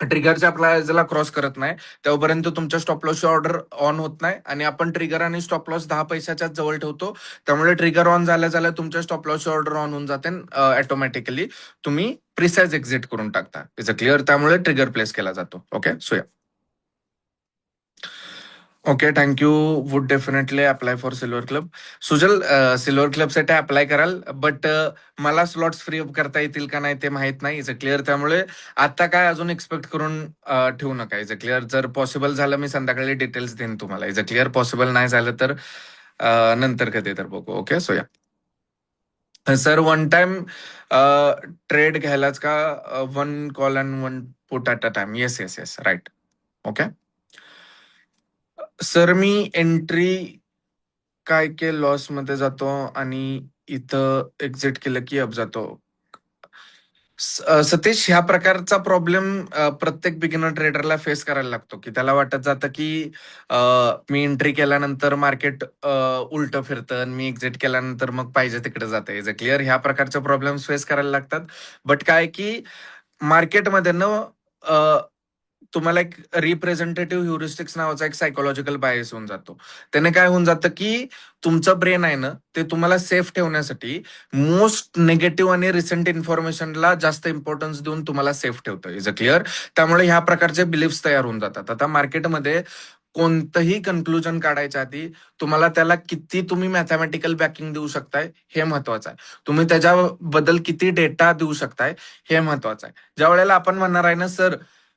ट्रिगरच्या प्लायला क्रॉस करत नाही तेव्हापर्यंत तुमच्या स्टॉप लॉसची ऑर्डर ऑन होत नाही. आणि आपण ट्रिगर आणि स्टॉप लॉस 10 पैशाच्या जवळ ठेवतो, त्यामुळे ट्रिगर ऑन झाल्या झाल्या तुमच्या स्टॉप लॉसची ऑर्डर ऑन होऊन जाते. ऑटोमॅटिकली तुम्ही प्रिसाइज एक्झिट करून टाकता. Is a clear? त्यामुळे ट्रिगर प्लेस केला जातो. Okay. So ya okay, thank you. Would definitely apply for silver club. Sujal, silver क्लबसाठी अप्लाय कराल, बट मला स्लॉट्स फ्री अप करता येतील का नाही ते माहित नाही. Is a clear? त्यामुळे आता काय अजून एक्सपेक्ट करून ठेवू नका. Is a clear? जर पॉसिबल झालं मी संध्याकाळी डिटेल्स देईन तुम्हाला. Is a clear? पॉसिबल नाही झालं तर नंतर कधी तर बघू. ओके. सो या सर, वन टाइम ट्रेड घ्यायलाच का? One call and one put at a time? Yes yes yes, right. Okay. Sir मी एंट्री काय के लॉस मध्ये जातो आणि इथं एक्झिट केलं की अप जातो. सतीश, ह्या प्रकारचा प्रॉब्लेम प्रत्येक बिगिनर ट्रेडरला फेस करायला लागतो, की त्याला वाटत जातं की अ, मी एंट्री केल्यानंतर मार्केट उलट फिरतं आणि मी एक्झिट केल्यानंतर मग पाहिजे तिकडे जातं. Is a clear? ह्या प्रकारचे प्रॉब्लेम फेस करायला लागतात. बट काय की मार्केटमध्ये ना तुम्हाला एक रिप्रेझेंटेटिव्ह ह्युरिस्टिक्स नावाचा एक सायकोलॉजिकल बायस होऊन जातो. त्याने काय होऊन जातं की तुमचं ब्रेन आहे ना, ते तुम्हाला सेफ ठेवण्यासाठी मोस्ट निगेटिव्ह आणि रिसेंट इन्फॉर्मेशनला जास्त इम्पॉर्टन्स देऊन तुम्हाला सेफ ठेवतं. Is a clear? त्यामुळे ह्या प्रकारचे बिलीफ्स तयार होऊन जातात. आता मार्केटमध्ये कोणतंही कन्क्लुजन काढायच्या आधी तुम्हाला त्याला किती तुम्ही मॅथमॅटिकल बॅकिंग देऊ शकताय हे महत्वाचं आहे. तुम्ही त्याच्याबद्दल किती डेटा देऊ शकताय हे महत्वाचं आहे. ज्या वेळेला आपण म्हणणार आहे ना सर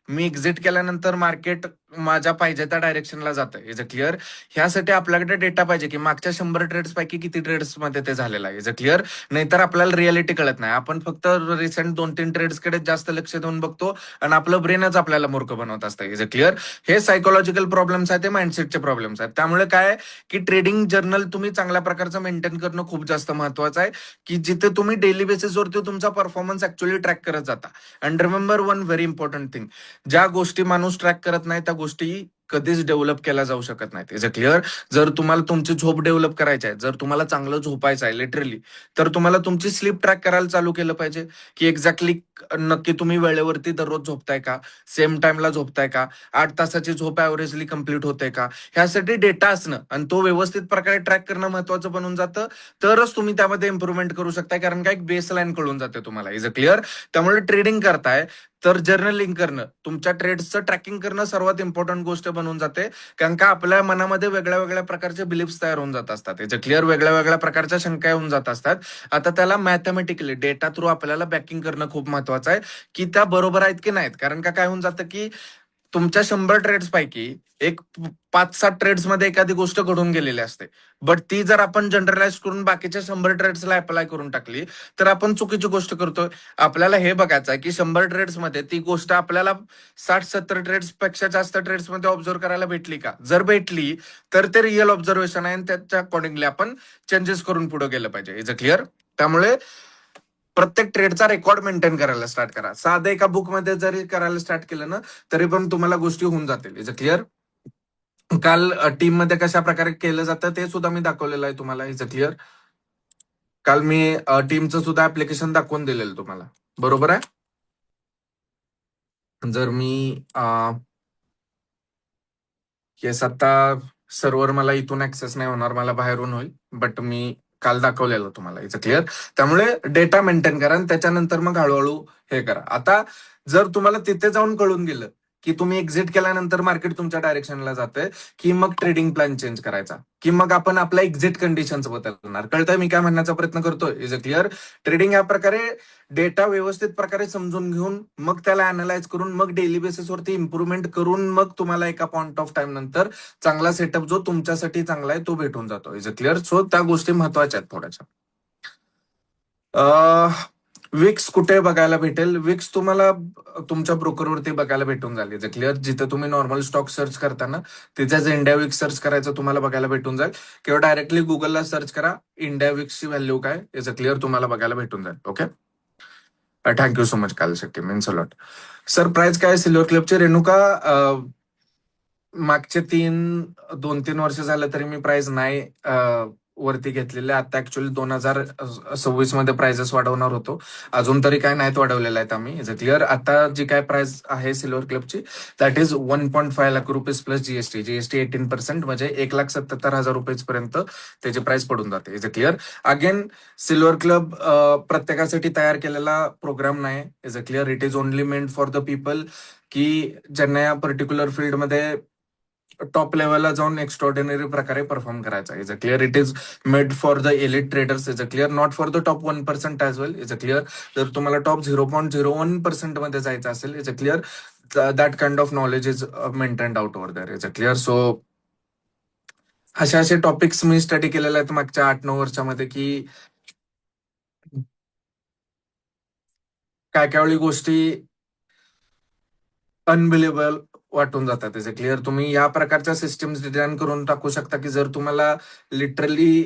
मी एक्झिट केल्यानंतर मार्केट माझ्या पाहिजे त्या डायरेक्शनला जातं, इज अ क्लिअर. ह्यासाठी आपल्याकडे डेटा पाहिजे की मागच्या 100 ट्रेड्स पैकी किती ट्रेड्स मध्ये ते झालेलं आहे, इज अ क्लिअर. नाहीतर आपल्याला रियालिटी कळत नाही. आपण फक्त रिसेंट 2-3 ट्रेड्स कडे जास्त लक्ष देऊन बघतो आणि आपलं ब्रेनच आपल्याला मूर्ख बनवत असतं, इज अ क्लिअर. हे सायकोलॉजिकल प्रॉब्लेम्स आहेत, ते माइंडसेटचे प्रॉब्लेम्स आहेत. त्यामुळे काय आहे की ट्रेडिंग जर्नल तुम्ही चांगल्या प्रकारचं मेंटेन करणं खूप जास्त महत्वाचं आहे, की जिथे तुम्ही डेली बेसिसवरती तुमचा परफॉर्मन्स ऍक्च्युअली ट्रॅक करत जाता. And remember one very important thing, ज्या गोष्टी माणूस ट्रॅक करत नाही त्या गोष्टी कधीच डेव्हलप केल्या जाऊ शकत नाहीत, इज अ क्लिअर. जर तुम्हाला तुमची झोप डेव्हलप करायची आहे, जर तुम्हाला चांगलं झोपायचं आहे लिटरली, तर तुम्हाला तुमची स्लीप ट्रॅक करायला चालू केलं पाहिजे, की एक्झॅक्टली नक्की तुम्ही वेळेवरती दररोज झोपताय का, सेम टाइमला झोपताय का, 8 तासाची झोप ऍव्हरेजली कंप्लीट होते का. ह्यासाठी डेटा असणं आणि तो व्यवस्थित प्रकारे ट्रॅक करणं महत्वाचं बनून जातं. तरच तुम्ही त्यामध्ये इम्प्रुव्हमेंट करू शकताय, कारण का एक बेस लाईन कळून जाते तुम्हाला, इज अ क्लिअर. त्यामुळे ट्रेडिंग करताय तर जर्नलिंग करणं, तुमच्या ट्रेड्सचं ट्रॅकिंग करणं सर्वात इम्पॉर्टंट गोष्ट बनून जाते. कारण का आपल्या मनामध्ये वेगळ्या वेगळ्या प्रकारचे बिलिफ्स तयार होऊन जात असतात, याचे क्लिअर वेगळ्या वेगळ्या प्रकारच्या शंका येऊन जात असतात. आता त्याला मॅथमॅटिकली डेटा थ्रू आपल्याला बॅकिंग करणं खूप महत्वाचं आहे, की त्या बरोबर आहेत की नाहीत. कारण का काय होऊन जातं की तुमच्या 100 ट्रेड्स पैकी एक 5-7 ट्रेड्स मध्ये एखादी गोष्ट घडून गेलेली असते, बट ती जर आपण जनरलाइज करून बाकीच्या 100 ट्रेड्सला अप्लाय करून टाकली तर आपण चुकीची गोष्ट करतोय. आपल्याला हे बघायचं आहे की 100 ट्रेड्स मध्ये ती गोष्ट आपल्याला 60-70 ट्रेड्स पेक्षा जास्त ट्रेड्स मध्ये ऑब्झर्व करायला भेटली का. जर भेटली तर ते रिअल ऑब्झर्वेशन आहे आणि त्याच्या अकॉर्डिंगली आपण चेंजेस करून पुढे गेलं पाहिजे, इज अ क्लिअर. त्यामुळे प्रत्येक ट्रेडचा रेकॉर्ड मेंटेन करायला स्टार्ट करा. साधं एका बुकमध्ये जरी करायला स्टार्ट केलं ना तरी पण तुम्हाला गोष्टी होऊन जातील, इज अ क्लिअर. काल टीम मध्ये कशा प्रकारे केलं जातं ते सुद्धा मी दाखवलेलं आहे तुम्हाला, इज अ क्लिअर. काल मी टीमचं सुद्धा ऍप्लिकेशन दाखवून दिलेलं तुम्हाला, बरोबर आहे. जर मी येस आता सर्व्हर मला इथून ऍक्सेस नाही होणार, मला बाहेरून होईल, बट मी काल दाखवलेलं तुम्हाला, इट्स क्लिअर. त्यामुळे डेटा मेंटेन करा आणि त्याच्यानंतर मग हळूहळू हे करा. आता जर तुम्हाला तिथे जाऊन कळून गेलं की तुम्ही एक्झिट केल्यानंतर मार्केट तुमच्या डायरेक्शनला जातंय, की मग ट्रेडिंग प्लॅन चेंज करायचा, की मग आपण आपल्या एक्झिट कंडिशन्स बदलणार. कळतंय मी काय म्हणण्याचा प्रयत्न करतोय, इज अ क्लिअर. ट्रेडिंग या प्रकारे डेटा व्यवस्थित प्रकारे समजून घेऊन मग त्याला अनालाइज करून मग डेली बेसिसवरती इम्प्रुव्हमेंट करून मग तुम्हाला एका पॉइंट ऑफ टाइम नंतर चांगला सेटअप जो तुमच्यासाठी चांगला आहे तो भेटून जातो, इज अ क्लिअर. सो त्या गोष्टी महत्वाच्या आहेत थोड्याशा. विक्स कुठे बघायला भेटेल, विक्स तुम्हाला तुमच्या ब्रोकरवरती बघायला भेटून जाईल, इज अ क्लिअर. जिथे तुम्ही नॉर्मल स्टॉक सर्च करताना तिथेच इंडिया विक्स सर्च करायचं तुम्हाला बघायला भेटून जाईल, किंवा डायरेक्टली गुगलला सर्च करा इंडिया विक्सची व्हॅल्यू काय, इज अ क्लिअर, तुम्हाला बघायला भेटून जाईल. ओके, थँक्यू सो मच काल Shetty, means a lot. Sir price काय सिल्वर क्लबचे रेणुका, मागचे 2-3 वर्ष झालं तरी मी प्राइस नाही वरती घेतलेले. आता ऍक्च्युअली 2026 मध्ये प्राइजेस वाढवणार होतो, अजून तरी काय नाहीत वाढवलेले आहेत आम्ही, इज अ क्लिअर. आता जी काय प्राइस आहे सिल्वर क्लबची that is 1.5 lakh rupees plus GST. GST 18%, म्हणजे 1,77,000 रुपयेपर्यंत त्याची प्राइस पडून जाते, is a clear. Again silver club प्रत्येकासाठी तयार केलेला प्रोग्राम नाही, is a clear. It is only meant for the people की ज्यांना या पर्टिक्युलर फील्डमध्ये टॉप लेवलला जाऊन एक्स्ट्रॉर्डिनरी प्रकारे परफॉर्म करायचा, is a clear. It is made for the elite traders, is a clear, not for the top 1% as well, is a clear. जर तुम्हाला टॉप 0.01% मध्ये जायचं असेल, is a clear, that kind of knowledge is maintained out over there, is a clear. So असे असे topics मी study केलेले आहेत मागच्या 8-9 वर्षामध्ये, की काय काय वेळी गोष्टी अनबिलेबल वाटून जातात, त्याचे क्लिअर. तुम्ही या प्रकारच्या सिस्टम्स डिझाईन करून टाकू शकता की जर तुम्हाला लिटरली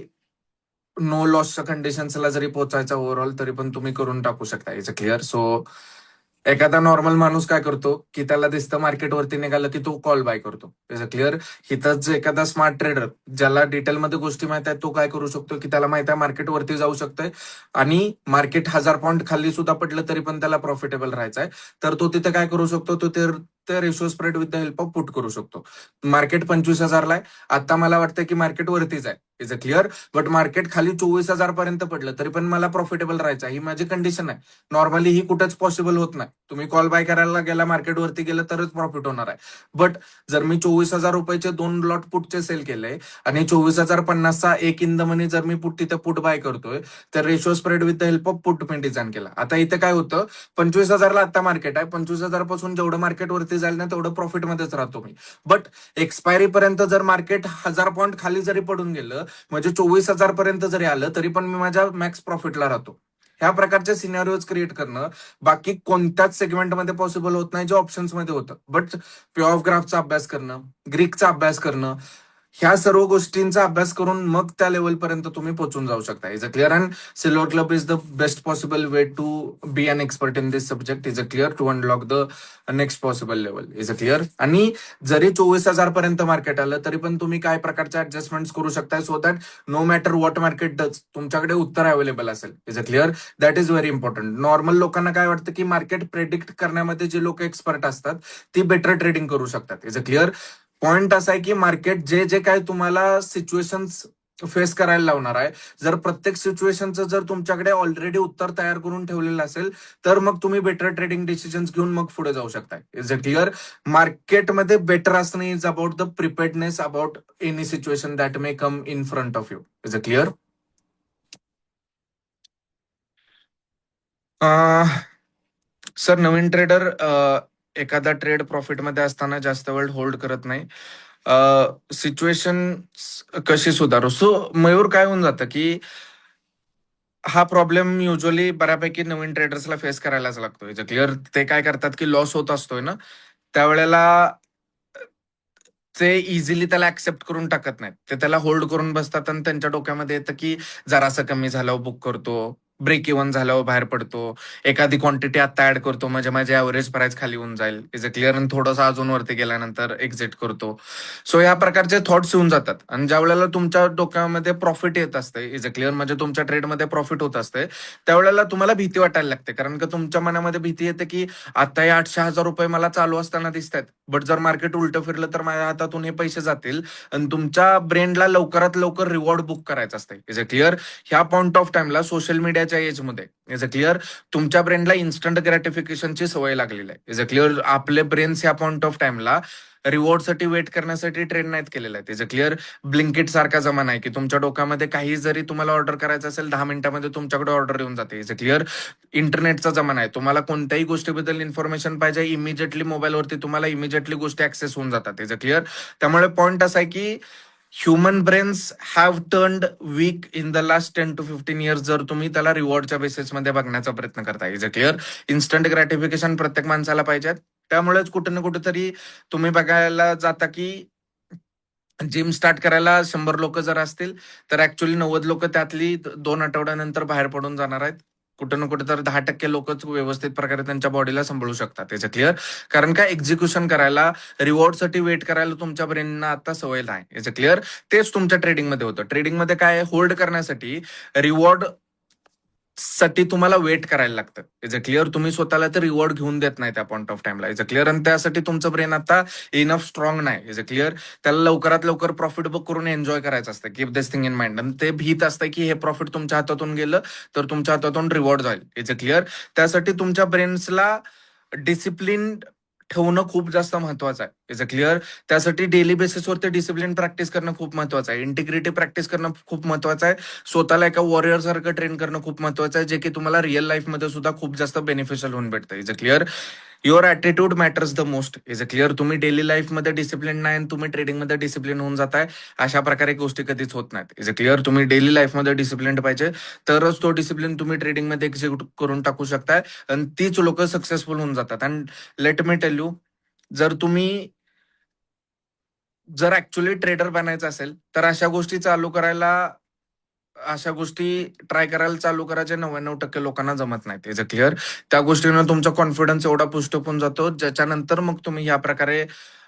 नो लॉसच्या कंडिशन्सला जरी पोहोचायचा ओव्हरऑल तरी पण तुम्ही करून टाकू शकता, इज अ क्लिअर. सो एखादा नॉर्मल माणूस काय करतो की त्याला दिसतं मार्केटवरती निघालं की तो कॉल बाय करतो, इज अ क्लिअर. हिथंच एखादा स्मार्ट ट्रेडर ज्याला डिटेलमध्ये गोष्टी माहित आहेत तो काय करू शकतो की त्याला माहित आहे मार्केट वरती जाऊ शकतंय आणि मार्केट 1,000 पॉईंट खाली सुद्धा पडलं तरी पण त्याला प्रॉफिटेबल राहायचं आहे, तर तो तिथे काय करू शकतो, तो ते ratio spread with the help of put करू शकतो. मार्केट 25,000 ला आहे, आता मला वाटतं की मार्केट वरतीच आहे, is a clear. But market खाली 24,000 पर्यंत पडलं तरी पण मला प्रॉफिटेबल राहायचं, ही माझी कंडिशन आहे. नॉर्मली ही कुठेच पॉसिबल होत नाही. तुम्ही कॉल बाय करायला गेला, मार्केटवरती गेलं तरच प्रॉफिट होणार आहे. बट जर मी 24,000 रुपयाचे 2 लॉट पुटचे सेल केले आणि 24,050चा एक इन द मनी जर मी तिथे पुट बाय करतोय, तर ratio spread with the help of put me design केला. आता इथे काय होतं, 25,000ला आता मार्केट आहे, 25,000 पासून जेवढं मार्केट वरती जाईल ना तेवढं प्रॉफिटमध्येच राहतो मी. बट एक्सपायरी पर्यंत जर मार्केट 1,000 पॉईंट खाली जरी पडून गेलं, म्हणजे 24,000 पर्यंत जरी आलं, तरी पण मी माझ्या मॅक्स प्रॉफिटला राहतो. ह्या प्रकारचे सिनारिओज क्रिएट करणं बाकी कोणत्याच सेगमेंटमध्ये पॉसिबल होत नाही, जे ऑप्शन्समध्ये होतं. बट पे ऑफ ग्राफचा अभ्यास करणं, ग्रीकचा अभ्यास करणं, ह्या सर्व गोष्टींचा अभ्यास करून मग त्या लेवलपर्यंत तुम्ही पोहोचून जाऊ शकता. Is a clear. And silver club is the best possible way to be an expert in this subject. Is a clear. To unlock the next possible level. Is a clear. आणि जरी 24,000 पर्यंत मार्केट आलं तरी पण तुम्ही काय प्रकारच्या adjustment करू शकताय, so that no matter what market does, तुमच्याकडे उत्तर अवेलेबल असेल. Is a clear. That is very important. Normal लोकांना काय वाटतं की मार्केट प्रेडिक्ट करण्यामध्ये जे लोक एक्सपर्ट असतात ती बेटर ट्रेडिंग करू शकतात. Is a clear. पॉइंट असा आहे की मार्केट जे जे काय तुम्हाला सिच्युएशन्स फेस करायला लावणार आहे, जर प्रत्येक सिच्युएशनचं जर तुमच्याकडे ऑलरेडी उत्तर तयार करून ठेवलेलं असेल, तर मग तुम्ही बेटर ट्रेडिंग डिसिजन्स घेऊन मग पुढे जाऊ शकताय. Is a clear. मार्केटमध्ये बेटर असणं is about the preparedness about any situation that may come in front of you. Is a clear. Sir, नवीन ट्रेडर एखादा ट्रेड प्रॉफिटमध्ये असताना जास्त वेळ होल्ड करत नाही. सिच्युएशन कशी सुधारू? सो मयूर, काय होऊन जातं की हा प्रॉब्लेम युजली बऱ्यापैकी नवीन ट्रेडर्सला फेस करायलाच लागतोय. जे क्लिअर, ते काय करतात की लॉस होत असतोय ना, त्यावेळेला ते इझिली त्याला ऍक्सेप्ट करून टाकत नाहीत. ते त्याला होल्ड करून बसतात आणि त्यांच्या डोक्यामध्ये येतं की जरासं कमी झाल्यावर बुक करतो, ब्रेक इव्हन झाल्यावर बाहेर पडतो, एखादी क्वांटिटी आता ऍड करतो म्हणजे माझी ऍव्हरेज प्राइस खाली होऊन जाईल. Is a clear. आणि थोडंसं अजून वरती गेल्यानंतर एक्झिट करतो. सो या प्रकारचे थॉट्स येऊन जातात. आणि ज्या वेळेला तुमच्या डोक्यामध्ये प्रॉफिट येत असते, इज अ क्लिअर, म्हणजे तुमच्या ट्रेडमध्ये प्रॉफिट होत असते, त्यावेळेला तुम्हाला भीती वाटायला लागते. कारण का तुमच्या मनामध्ये भीती येते की आता हे 800,000 रुपये मला चालू असताना दिसत आहेत, बट जर मार्केट उलटं फिरलं तर माझ्या हातातून हे पैसे जातील. आणि तुमच्या ब्रेनला लवकरात लवकर रिवॉर्ड बुक करायचं असते. Is a clear. ह्या पॉईंट ऑफ टाइमला सोशल मीडियाच्या एजमध्ये, इज अ क्लिअर, तुमच्या ब्रेनला इन्स्टंट ग्रॅटिफिकेशनची सवय लागलेली आहे. Is a clear. आपले ब्रेन्स ह्या पॉईंट ऑफ टाइमला रिवॉर्डसाठी वेट करण्यासाठी ट्रेन नाहीत केलेलं आहे. Is a clear. ब्लिंकिट सारखा जमाना आहे की तुमच्या डोक्यामध्ये काही जरी तुम्हाला ऑर्डर करायचं असेल, 10 मिनिटांमध्ये तुमच्याकडे ऑर्डर येऊन जाते. Is a clear. इंटरनेटचा जमाना आहे. तुम्हाला कोणत्याही गोष्टीबद्दल इन्फॉर्मेशन पाहिजे, इमिजिएटली मोबाईलवरती तुम्हाला इमिजिएटली गोष्टी ऍक्सेस होऊन जातात. Is a clear. त्यामुळे पॉईंट असा आहे की human brains have turned weak in the last 10 to 15 years, जर तुम्ही त्याला रिवॉर्डच्या बेसिसमध्ये बघण्याचा प्रयत्न करताय. Is a clear. Instant gratification प्रत्येक माणसाला पाहिजे. त्यामुळेच कुठे ना कुठेतरी तुम्ही बघायला जाता की जिम स्टार्ट करायला 100 लोक जर असतील, तर ऍक्च्युली 90 लोक त्यातली 2 आठवड्यानंतर बाहेर पडून जाणार आहेत. कुठं ना कुठं तर 10% लोकच व्यवस्थित प्रकारे त्यांच्या बॉडीला सांभाळू शकतात. त्याचं क्लिअर. कारण का एक्झिक्युशन करायला, रिवॉर्डसाठी वेट करायला तुमच्या ब्रेनना आता सवय नाही. याचं क्लिअर. तेच तुमच्या ट्रेडिंगमध्ये होतं. ट्रेडिंगमध्ये काय, होल्ड करण्यासाठी रिवॉर्ड साठी तुम्हाला वेट करायला लागतं. Is a clear. तुम्ही स्वतःला तर रिवॉर्ड घेऊन देत नाही त्या पॉईंट ऑफ टाइमला. Is a clear. आणि त्यासाठी तुमचं ब्रेन आता इनफ स्ट्रॉंग नाही. Is a clear. त्याला लवकरात लवकर प्रॉफिट बुक करून एन्जॉय करायचं असतं. Keep this thing in mind. आणि ते भीत असतं की हे प्रॉफिट तुमच्या हातातून गेलं तर तुमच्या हातातून रिवॉर्ड जाईल. Is a clear. त्यासाठी तुमच्या ब्रेन्सला डिसिप्लिन ठेवणं खूप जास्त महत्वाचं आहे. Is a clear. त्यासाठी डेली बेसिसवरती डिसिप्लिन प्रॅक्टिस करणं खूप महत्वाचं आहे. इंटिग्रिटी प्रॅक्टिस करणं खूप महत्वाचं आहे. स्वतःला एका वॉरियर सारखं ट्रेन करणं खूप महत्वाचं आहे, जे की तुम्हाला रिअल लाईफमध्ये सुद्धा खूप जास्त बेनिफिशियल होऊन भेटतं. Is a clear. Your attitude matters the most. Is a clear. तुम्ही डेली लाईफमध्ये डिसिप्लिन नाही आणि तुम्ही ट्रेडिंगमध्ये डिसिप्लिन होऊन जाताय, अशा प्रकारे गोष्टी कधीच होत नाहीत. Is a clear. तुम्ही डेली लाईफमध्ये डिसिप्लिन पाहिजे, तरच तो डिसिप्लिन तुम्ही ट्रेडिंगमध्ये एक्झिक्यूट करून टाकू शकताय आणि तीच लोक सक्सेसफुल होऊन जातात. And let me tell you, जर तुम्ही जर ऍक्च्युली ट्रेडर बनायचं असेल तर अशा गोष्टी ट्राय करायला चालू करायचे 99% लोकांना जमत नाहीत. Is a clear. त्या गोष्टीनं तुमचा कॉन्फिडन्स एवढा पुष्ट होऊन जातो, ज्याच्यानंतर मग तुम्ही या प्रकारे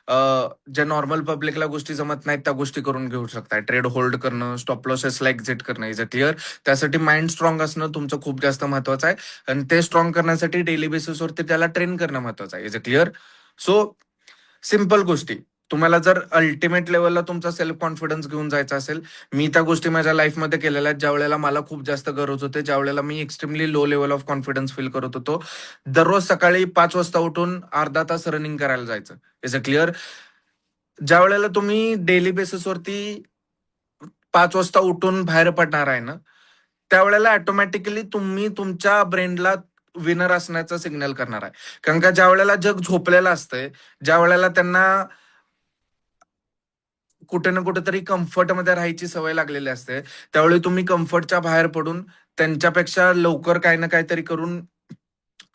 ज्या नॉर्मल पब्लिकला गोष्टी जमत नाहीत त्या गोष्टी करून घेऊ शकताय. ट्रेड होल्ड करणं, स्टॉप लॉसेसला एक्झिट करणं. Is a clear. त्यासाठी माइंड स्ट्रॉंग असणं तुमचं खूप जास्त महत्वाचं आहे. आणि ते स्ट्रॉंग करण्यासाठी डेली बेसिसवरती त्याला ट्रेन करणं महत्वाचं आहे. Is a clear. So simple गोष्टी, तुम्हाला जर अल्टिमेट लेवलला तुमचा सेल्फ कॉन्फिडन्स घेऊन जायचा असेल, मी त्या गोष्टी माझ्या लाईफमध्ये केलेल्या आहेत. ज्या वेळेला मला खूप जास्त गरज होते, ज्या वेळेला मी extremely low level of confidence feel करत होतो, दररोज सकाळी 5 वाजता उठून अर्धा तास रनिंग करायला जायचं. Is a clear. ज्या वेळेला तुम्ही डेली बेसिसवरती 5 वाजता उठून बाहेर पडणार आहे ना, त्यावेळेला ऑटोमॅटिकली तुम्ही तुमच्या ब्रेनला विनर असण्याचा सिग्नल करणार आहे. कारण का ज्या वेळेला जग झोपलेलं असतंय, ज्या वेळेला त्यांना कुठे ना कुठेतरी कम्फर्टमध्ये राहायची सवय लागलेली असते, त्यावेळी तुम्ही कम्फर्टच्या बाहेर पडून त्यांच्यापेक्षा लवकर काही ना काहीतरी करून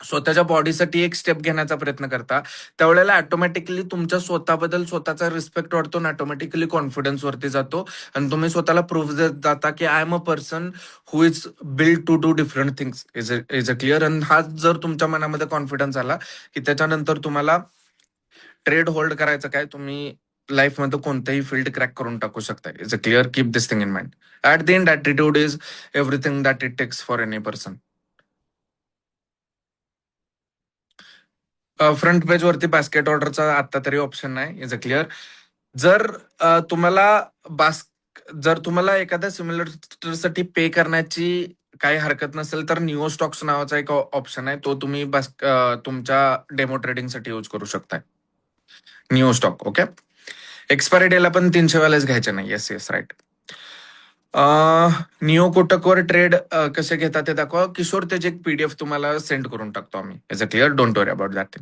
स्वतःच्या बॉडीसाठी एक स्टेप घेण्याचा प्रयत्न करता, त्यावेळेला ऑटोमॅटिकली तुमच्या स्वतःबद्दल स्वतःचा रिस्पेक्ट वाढतो, ऑटोमॅटिकली कॉन्फिडन्स वरती जातो आणि तुम्ही स्वतःला प्रूफ देत जाता की I am a person who is build to do different things. Is a clear. आणि हा जर तुमच्या मनामध्ये कॉन्फिडन्स आला की त्याच्यानंतर तुम्हाला ट्रेड होल्ड करायचं काय, तुम्ही लाईफमध्ये कोणतेही फील्ड क्रॅक करून टाकू शकता. Is a clear. Keep this thing in mind. At the end attitude is everything that it takes for any person. Front page वरती बास्केट ऑर्डरचा आता तरी ऑप्शन नाही. Is a clear. जर तुम्हाला बास जर तुम्हाला एखाद्या सिम्युलेटरसाठी पे करण्याची काही हरकत नसेल तर निओ स्टॉक्स नावाचा एक ऑप्शन आहे, तो तुम्ही तुमच्या डेमो ट्रेडिंगसाठी यूज करू शकताय. Neo stock. ओके. एक्सपायरी डेला पण 300 वालेच घ्यायचे नाही. Yes yes right. निओ कोटकवर ट्रेड कसे घेतात ते दाखवा. किशोर त्याची एक पीडीएफ तुम्हाला सेंड करून टाकतो आम्ही. Is a clear. Don't worry about that.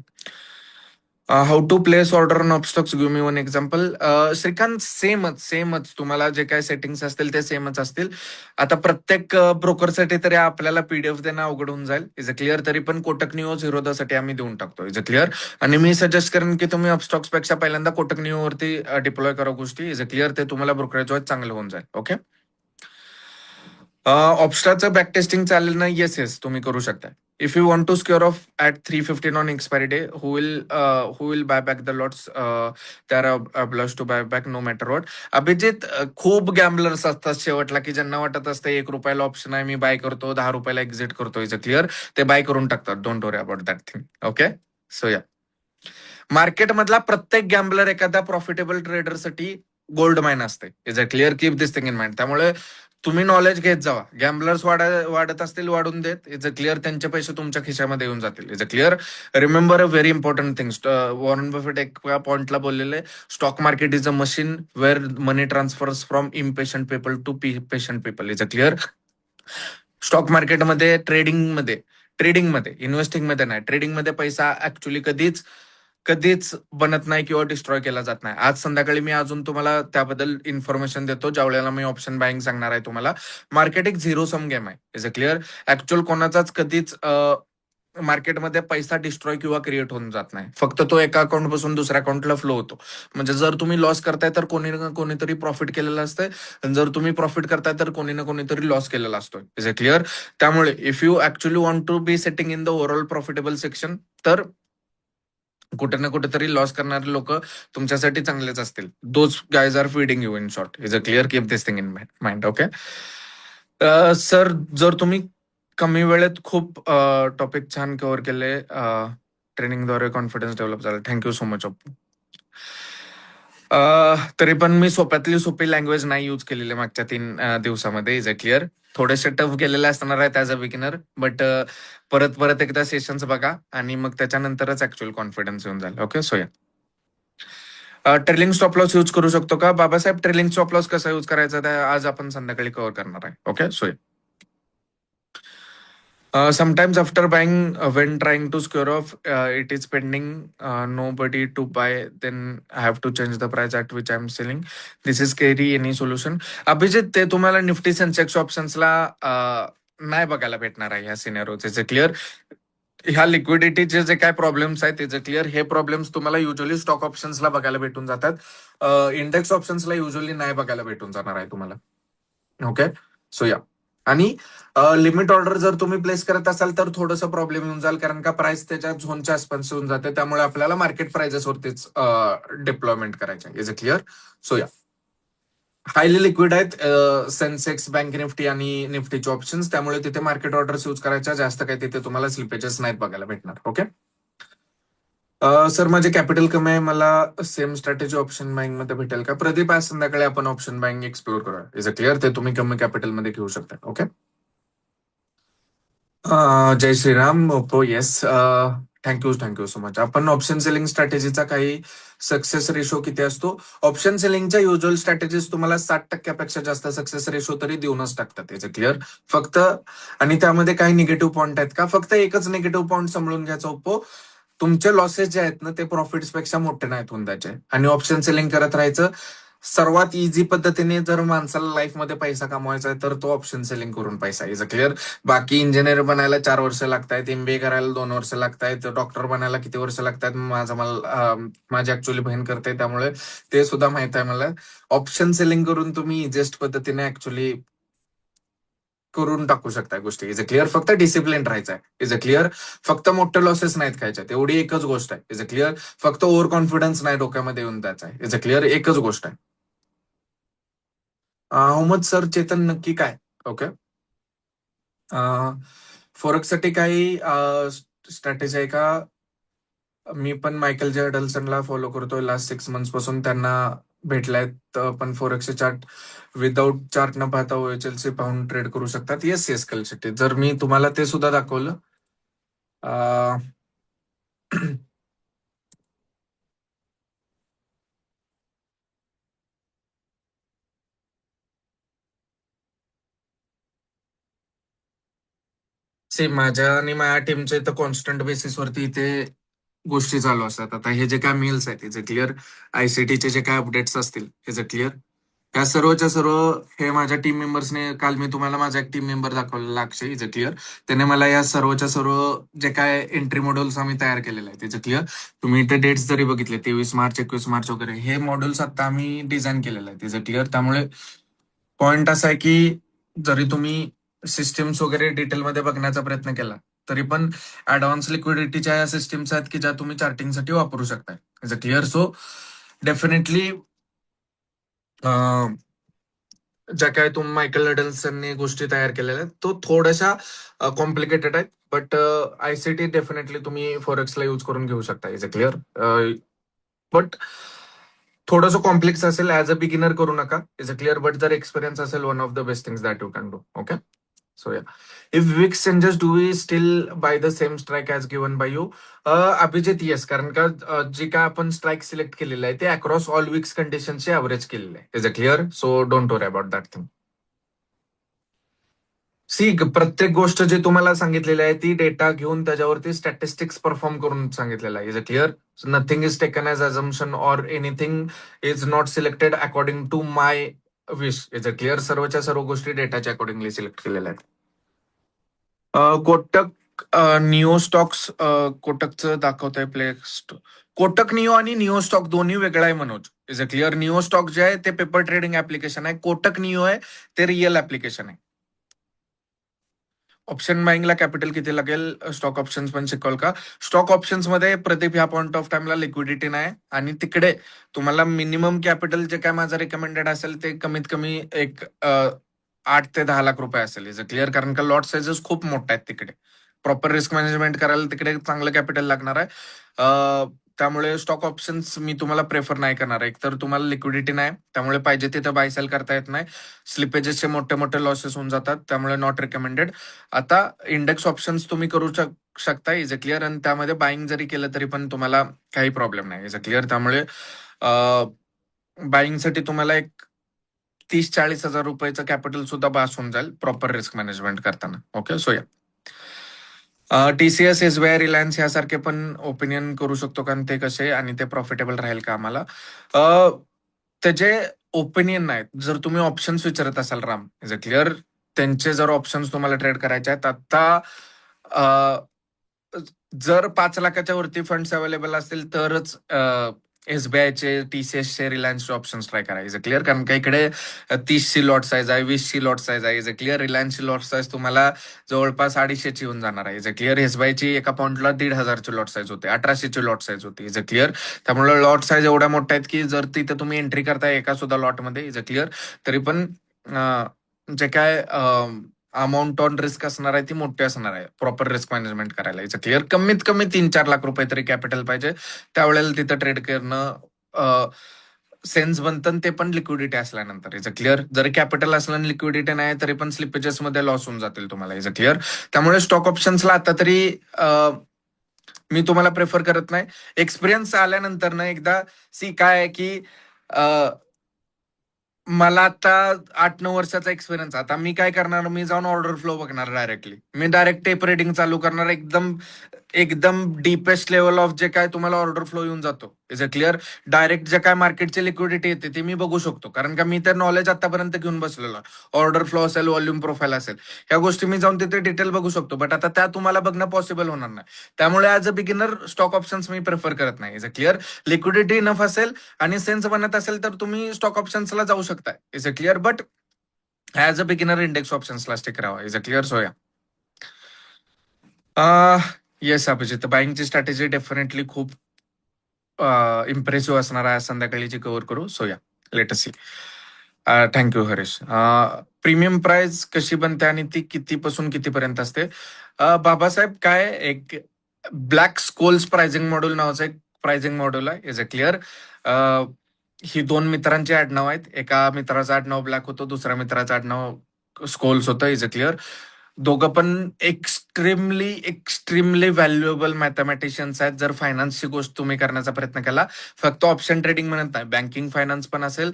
How to place order on Upstox. Give me one example. Shrikant, सेमच तुम्हाला जे काय सेटिंग्स असतील ते सेमच असतील. आता प्रत्येक ब्रोकरसाठी तरी आपल्याला पीडीएफ देणं अवघड होऊन जाईल. Is a clear. तरी पण कोटक निओ झिरोदासाठी आम्ही देऊन टाकतो. Is a clear. आणि मी सजेस्ट करेन की तुम्ही अपस्टॉक्स पेक्षा पहिल्यांदा कोटक निओ वरती डिप्लॉय करा गोष्टी. Is a clear. ते तुम्हाला ब्रोकरेज वाईज चांगलं होऊन जाईल. ओके. ऑप्स्टाचं बॅक टेस्टिंग चालेल ना? येस येस, तुम्ही करू शकता. If you want to square off at 3:15 on expiry day, who will buy back the lots, त्या to buy back no matter what. Abhijit, खूप गॅम्बलर्स असतात शेवटला की ज्यांना वाटत असतं 1 रुपयाला ऑप्शन आहे, मी बाय करतो, 10 रुपयाला एक्झिट करतो. Is a clear. ते बाय करून टाकतात. Don't worry about that thing. Okay. So या, मार्केटमधला प्रत्येक गॅम्बलर एखाद्या प्रॉफिटेबल ट्रेडरसाठी गोल्ड माइन असते. Is a clear. Keep this thing in mind. त्यामुळे तुम्ही नॉलेज घेत जावा. गॅम्बलर्स वाढत असतील, वाढून देत. Is a clear. त्यांचे पैसे तुमच्या खिशामध्ये येऊन जातील. Is a clear. Remember a very important thing. Warren Buffett एक पॉइंटला बोललेले, stock market is a machine where money transfers from impatient people to patient people. Is a clear. Stock मार्केटमध्ये ट्रेडिंगमध्ये इन्व्हेस्टिंगमध्ये नाही, ट्रेडिंगमध्ये पैसा ऍक्च्युली कधीच कधीच बनत नाही किंवा डिस्ट्रॉय केला जात नाही. आज संध्याकाळी मी अजून तुम्हाला त्याबद्दल इन्फॉर्मेशन देतो, ज्या वेळेला मी ऑप्शन बाईंग सांगणार आहे तुम्हाला. मार्केट एक झिरो सम गेम आहे. Is a clear. ऍक्च्युअल कोणाचाच कधीच मार्केटमध्ये पैसा डिस्ट्रॉय किंवा क्रिएट होऊन जात नाही. फक्त तो एका अकाउंट पासून दुसऱ्या अकाउंटला फ्लो होतो. म्हणजे जर तुम्ही लॉस करताय तर कोणी ना कोणीतरी प्रॉफिट केलेलं असतंय, आणि जर तुम्ही प्रॉफिट करताय तर कोणी ना कोणीतरी लॉस केलेला असतोय. Is a clear. त्यामुळे if you actually want to be setting in the overall profitable section, तर कुठे ना कुठेतरी लॉस करणारे लोक तुमच्यासाठी चांगलेच असतील. Those guys are feeding you in short. Is a clear. Keep this thing in mind. Okay. Sir, जर तुम्ही कमी वेळेत खूप टॉपिक छान कव्हर केले, ट्रेनिंगद्वारे कॉन्फिडन्स डेव्हलप झाला. Thank you so much. तरी पण मी सोप्यातली सोपी लँग्वेज नाही यूज केलेली मागच्या 3 दिवसामध्ये. Is a clear. थोडेसे टफ गेलेले असणार आहेत ऍज अ बिगिनर, बट परत परत एकदा सेशन्स बघा आणि मग त्याच्यानंतरच ऍक्च्युअल कॉन्फिडन्स येऊन जाईल. ओके. सो या, ट्रेलिंग स्टॉप लॉस यूज करू शकतो का बाबासाहेब? ट्रेलिंग स्टॉप लॉस कसा यूज करायचा ते आज आपण संध्याकाळी कव्हर करणार आहे. Okay. So sometimes after buying, when trying to square off, it is pending, nobody to buy, then I have to change the price at which I'm selling. This is scary. Any solution? Abhijit, ते तुम्हाला Nifty Sensex ऑप्शन्सला नाही बघायला भेटणार आहे ह्या सिनेरोचे. Clear. ह्या लिक्विडिटीचे जे काय प्रॉब्लेम्स आहेत त्याचे क्लिअर, हे प्रॉब्लेम्स तुम्हाला युजली स्टॉक ऑप्शन्सला बघायला भेटून जातात. इंडेक्स ऑप्शन्सला युजली नाही बघायला भेटून जाणार आहे तुम्हाला. ओके. सो या, आणि लिमिट ऑर्डर जर तुम्ही प्लेस करत असाल तर थोडंसं प्रॉब्लेम येऊन जाईल, कारण का प्राइस त्याच्या झोनच्या आसपास येऊन जाते. त्यामुळे आपल्याला मार्केट प्राइजेस वरतीच डिप्लॉयमेंट करायचे. Is a clear. सो या, हायली लिक्विड आहेत सेन्सेक्स, बँक निफ्टी आणि निफ्टीचे ऑप्शन्स. त्यामुळे तिथे मार्केट ऑर्डर्स यूज करायच्या. जास्त काही तिथे तुम्हाला स्लिपेजेस नाहीत बघायला भेटणार. ओके. सर माझे कॅपिटल कमी आहे, मला सेम स्ट्रॅटेजी ऑप्शन बाईंग मध्ये भेटेल का? प्रदीप, आज संध्याकाळी आपण ऑप्शन बाईंग एक्सप्लोर करूया. Is a clear? ते तुम्ही कमी कॅपिटल मध्ये घेऊ शकता. Okay. Jai Shriram. Oppo, yes. Thank you so much. आपण ऑप्शन सेलिंग स्ट्रॅटेजीचा काही सक्सेस रेशो किती असतो? ऑप्शन सेलिंगच्या युजल स्ट्रॅटेजीज तुम्हाला 60% जास्त सक्सेस रेशो तरी देऊनच टाकतात. त्याचं क्लिअर. फक्त आणि त्यामध्ये काही निगेटिव्ह पॉईंट आहेत का? फक्त एकच निगेटिव्ह पॉईंट समजून घ्यायचा ओप्पो, तुमचे लॉसेस जे आहेत ना ते प्रॉफिट्स पेक्षा मोठे नाहीत होऊन. आणि ऑप्शन सेलिंग करत राहायचं. सर्वात इझी पद्धतीने जर माणसाला लाईफमध्ये पैसा कमवायचा आहे तर तो ऑप्शन सेलिंग करून पैसा. Is a clear? बाकी इंजिनियर बनायला 4 वर्ष लागतायत, MBA करायला 2 वर्ष लागतायत, डॉक्टर बनायला किती वर्ष लागतायत माझी ऍक्च्युअली बहीण करते, त्यामुळे ते सुद्धा माहित आहे मला. ऑप्शन सेलिंग करून तुम्ही इझिएस्ट पद्धतीने ऍक्च्युअली करून टाकू शकता गोष्टी. Is a clear? फक्त डिसिप्लिन राहायचं आहे. Is a clear? फक्त मोठे लॉसेस नाहीत खायच्या, एवढी एकच गोष्ट आहे. Is a clear? फक्त ओव्हर कॉन्फिडन्स नाही डोक्यामध्ये येऊन द्यायचा आहे. Is a clear? एकच गोष्ट आहे. अहमद सर, चेतन नक्की काय? ओके. फॉरेक्ससाठी काही स्ट्रॅटेजी आहे का? मी पण मायकल जे डल्सनला फॉलो करतोय लास्ट 6 मंथ्स पासून. त्यांना भेटलायत. पण फॉरेक्सचे चार्ट विदाऊट चार्ट न पाहता OHLC पाहून ट्रेड करू शकतात. येस येस कलशेट्टी, जर मी तुम्हाला ते सुद्धा दाखवलं. अं, सी माझ्या आणि माझ्या टीमच्या इथं कॉन्स्टंट बेसिसवरती इथे गोष्टी चालू असतात. आता हे जे काय मेल्स आहेत, इज अ क्लिअर? ICT चे जे काय अपडेट्स असतील, इज अ क्लिअर? त्या सर्वच्या सर्व हे माझ्या टीम मेंबर्सने, काल मी तुम्हाला माझा एक टीम मेंबर दाखवलेला, अक्षय, इज अ क्लिअर? त्याने मला या सर्वच्या सर्व जे काय एंट्री मॉड्यूल्स आम्ही तयार केलेले आहेत, इज अ क्लिअर? तुम्ही इथे डेट्स जरी बघितले, 23 मार्च, 21 मार्च वगैरे, हे मॉड्यूल्स आता आम्ही डिझाईन केलेले आहेत. Is a clear? त्यामुळे पॉइंट असा आहे की जरी तुम्ही सिस्टीम्स वगैरे डिटेलमध्ये बघण्याचा प्रयत्न केला तरी पण ऍडव्हान्स लिक्विडिटीच्या या सिस्टीम्स आहेत की ज्या तुम्ही चार्टिंगसाठी वापरू शकता. Is a clear? So definitely ज्या काय तुम्ही मायकल एडल्सनने गोष्टी तयार केलेल्या आहेत तो थोड्याशा कॉम्प्लिकेटेड आहेत. बट ICT डेफिनेटली तुम्ही फॉरेक्सला यूज करून घेऊ शकता. Is a clear? बट थोडंसं कॉम्प्लेक्स असेल, ऍज अ बिगिनर करू नका. Is a clear? बट जर एक्सपिरियन्स असेल, one of the best things that you can do. Okay. So ya, if VIX changes do we still buy the same strike as given by you? Abhijit, yes. कारण का जे काय आपण strike select केलेलं आहे ते अक्रॉस ऑल विक्स कंडिशनचे average केलेलं आहे. Is a clear? So don't worry about that thing. See, प्रत्येक गोष्ट जी तुम्हाला सांगितलेली आहे ती डेटा घेऊन त्याच्यावरती स्टॅटिस्टिक्स परफॉर्म करून सांगितलेलं आहे. Is a clear? Nothing is taken as assumption or anything is not selected according to my wish. Is a clear? सर्वच्या सर्व गोष्टी डेटाच्या अकॉर्डिंगली सिलेक्ट केलेल्या आहेत. कोटक निओ स्टॉक्स, कोटकचं दाखवत आहे प्ले. कोटक निओ आणि निओ स्टॉक दोन्ही वेगळं आहे Manoj. Is a clear? Neo stock जे आहे ते पेपर ट्रेडिंग ऍप्लिकेशन आहे, कोटक निओ आहे ते रिअल ऍप्लिकेशन आहे. ऑप्शन बाईंगला कॅपिटल किती लागेल? स्टॉक ऑप्शन्स पण शिकवल का? स्टॉक ऑप्शन्स मध्ये प्रदीप ह्या पॉईंट ऑफ टाइमला लिक्विडिटी नाही आणि तिकडे तुम्हाला मिनिमम कॅपिटल जे काय माझं रिकमेंडेड असेल ते कमीत कमी एक 8 ते 10 लाख रुपये असेल. Is a clear? कारण का लॉट साइजेस खूप मोठे आहेत तिकडे. प्रॉपर रिस्क मॅनेजमेंट करायला तिकडे चांगलं कॅपिटल लागणार आहे. त्यामुळे स्टॉक ऑप्शन्स मी तुम्हाला प्रेफर नाही करणार. एक तर तुम्हाला लिक्विडिटी नाही, त्यामुळे पाहिजे तिथं बाय सेल करता येत नाही. स्लिपेजेसचे मोठे मोठे लॉसेस होऊन जातात, त्यामुळे नॉट रिकमेंडेड. आता इंडेक्स ऑप्शन्स तुम्ही करू शकता. Is a clear? आणि त्यामध्ये बाईंग जरी केलं तरी पण तुम्हाला काही प्रॉब्लेम नाही. Is a clear? त्यामुळे बाईंगसाठी तुम्हाला एक 30-40 हजार रुपयाचं कॅपिटल सुद्धा बास होऊन जाईल प्रॉपर रिस्क मॅनेजमेंट करताना. ओके. सो या, TCS, SBI, रिलायन्स यासारखे पण ओपिनियन करू शकतो कारण ते कसे आणि ते प्रॉफिटेबल राहील का आम्हाला? त्याचे ओपिनियन नाहीत. जर तुम्ही ऑप्शन्स विचारत असाल राम, इज अ क्लिअर? त्यांचे जर ऑप्शन्स तुम्हाला ट्रेड करायचे आहेत आता, जर 5 लाखाच्या वरती फंड्स अवेलेबल असतील तरच SBIचे, TCSचे, रिलायन्सचे ऑप्शन्स ट्राय करा. Is a clear? कारण का इकडे 30ची लॉट साईज आहे, 20ची लॉट साईज आहे. Is a clear? रिलायन्सची लॉट साईज तुम्हाला जवळपास 250ची येऊन जाणार आहे. Is a clear? SBIची एका पॉईंटला 1,500ची लॉट साईज होते, 1800ची लॉट साईज होती. Is a clear? त्यामुळे लॉट साईज एवढ्या मोठ्या आहेत की जर तिथे तुम्ही एंट्री करताय एका सुद्धा लॉटमध्ये, इज अ क्लिअर, तरी पण जे काय अमाऊंट ऑन रिस्क असणार आहे ती मोठी असणार आहे प्रॉपर रिस्क मॅनेजमेंट करायला. Is clear. कमीत कमी 3-4 लाख रुपये तरी कॅपिटल पाहिजे त्यावेळेला तिथं ट्रेड करणं सेन्स बनतं आणि ते पण लिक्विडिटी असल्यानंतर. Is clear. जरी कॅपिटल असलं आणि लिक्विडिटी नाही तरी पण स्लिपेजेस मध्ये लॉस होऊन जातील तुम्हाला. Is clear. त्यामुळे स्टॉक ऑप्शन्सला आता तरी मी तुम्हाला प्रेफर करत नाही. एक्सपिरियन्स आल्यानंतर ना एकदा सी काय आहे की मला आता 8-9 वर्षाचा एक्सपिरियन्स. आता मी काय करणार, मी जाऊन ऑर्डर फ्लो बघणार डायरेक्टली. मी डायरेक्ट टेप रेडिंग चालू करणार. एकदम एकदम डीपेस्ट लेवल ऑफ जे काय तुम्हाला ऑर्डर फ्लो येऊन जातो. Is a clear. डायरेक्ट जे काय मार्केटची लिक्विडिटी येते ते मी बघू शकतो, कारण का मी तर नॉलेज आतापर्यंत घेऊन बसलेलो. ऑर्डर फ्लो असेल, व्हॉल्यूम प्रोफाईल असेल, ह्या गोष्टी मी जाऊन तिथे डिटेल बघू शकतो. बट आता त्या तुम्हाला बघणं पॉसिबल होणार नाही. त्यामुळे as a beginner stock options me prefer करत नाही. Is a clear. Liquidity enough असेल आणि सेन्स बनत असेल तर तुम्ही स्टॉक ऑप्शन्सला जाऊ शकता. Is a clear. But as a beginner index ऑप्शन्सला स्टिक राहावा. Is a clear. So ya yes Abhijit, बाईंगची स्ट्रॅटेजी डेफिनेटली खूप इम्प्रेसिव्ह असणार आहे. संध्याकाळी जी कव्हर करू. So ya let us see. Thank you Harish. Premium price कशी बनते आणि ती कितीपासून कितीपर्यंत असते? बाबासाहेब, काय एक ब्लॅक स्कोल्स प्राइसिंग मॉड्यूल नावाचं एक प्राइसिंग मॉड्यूल आहे. Is a clear. ही दोन मित्रांची आडनाव आहेत. एका मित्राचं आडनाव ब्लॅक होतं, दुसऱ्या मित्राचं आडनाव स्कोल्स होतं. Is a clear. दोघं पण एक्स्ट्रीमली एक्स्ट्रीमली व्हॅल्युएबल मॅथमॅटिशियन्स आहेत. जर फायनान्सची गोष्ट तुम्ही करण्याचा प्रयत्न केला, फक्त ऑप्शन ट्रेडिंग म्हणत नाही, बँकिंग फायनान्स पण असेल,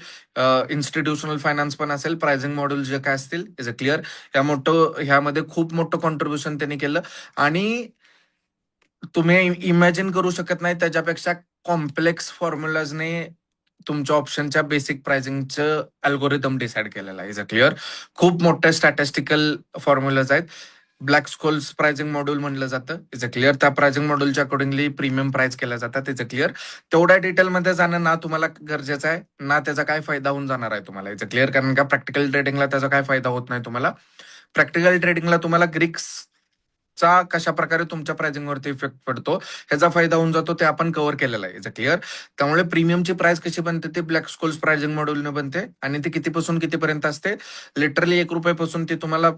इन्स्टिट्यूशनल फायनान्स पण असेल, प्राइसिंग मॉड्यूल जे काय असतील. Is a clear. ह्यामध्ये खूप मोठं कॉन्ट्रीब्युशन त्यांनी केलं आणि तुम्ही इमॅजिन करू शकत नाही त्याच्यापेक्षा कॉम्प्लेक्स फॉर्म्युलाजने तुमच्या ऑप्शनच्या बेसिक प्राइसिंगचं अल्गोरिदम डिसाईड केलेलं आहे. Is a clear. खूप मोठे स्टॅटिस्टिकल फॉर्म्युलाज आहेत. ब्लॅक स्कोल्स प्राइसिंग मॉड्यूल म्हणलं जातं. Is a clear. त्या प्राइसिंग मॉड्यूलच्या अकॉर्डिंगली प्रीमियम प्राइस केल्या जातात. Is a clear. तेवढ्या डिटेलमध्ये जाणं ना तुम्हाला गरजेचं आहे ना त्याचा काय फायदा होऊन जाणार आहे तुम्हाला. Is a clear. कारण का प्रॅक्टिकल ट्रेडिंगला त्याचा काय फायदा होत नाही तुम्हाला. प्रॅक्टिकल ट्रेडिंगला तुम्हाला चा कशा प्रकारे तुमच्या प्राइसिंगवरती इफेक्ट पडतो ह्याचा फायदा होऊन जातो. ते आपण कव्हर केलेला आहे. Is a clear. त्यामुळे प्रीमियमची प्राइस कशी बनते ते ब्लॅक स्कोल्स प्राइसिंग मॉड्यूलने बनते आणि ती कितीपासून कितीपर्यंत असते. लिटरली 1 रुपयापासून ती तुम्हाला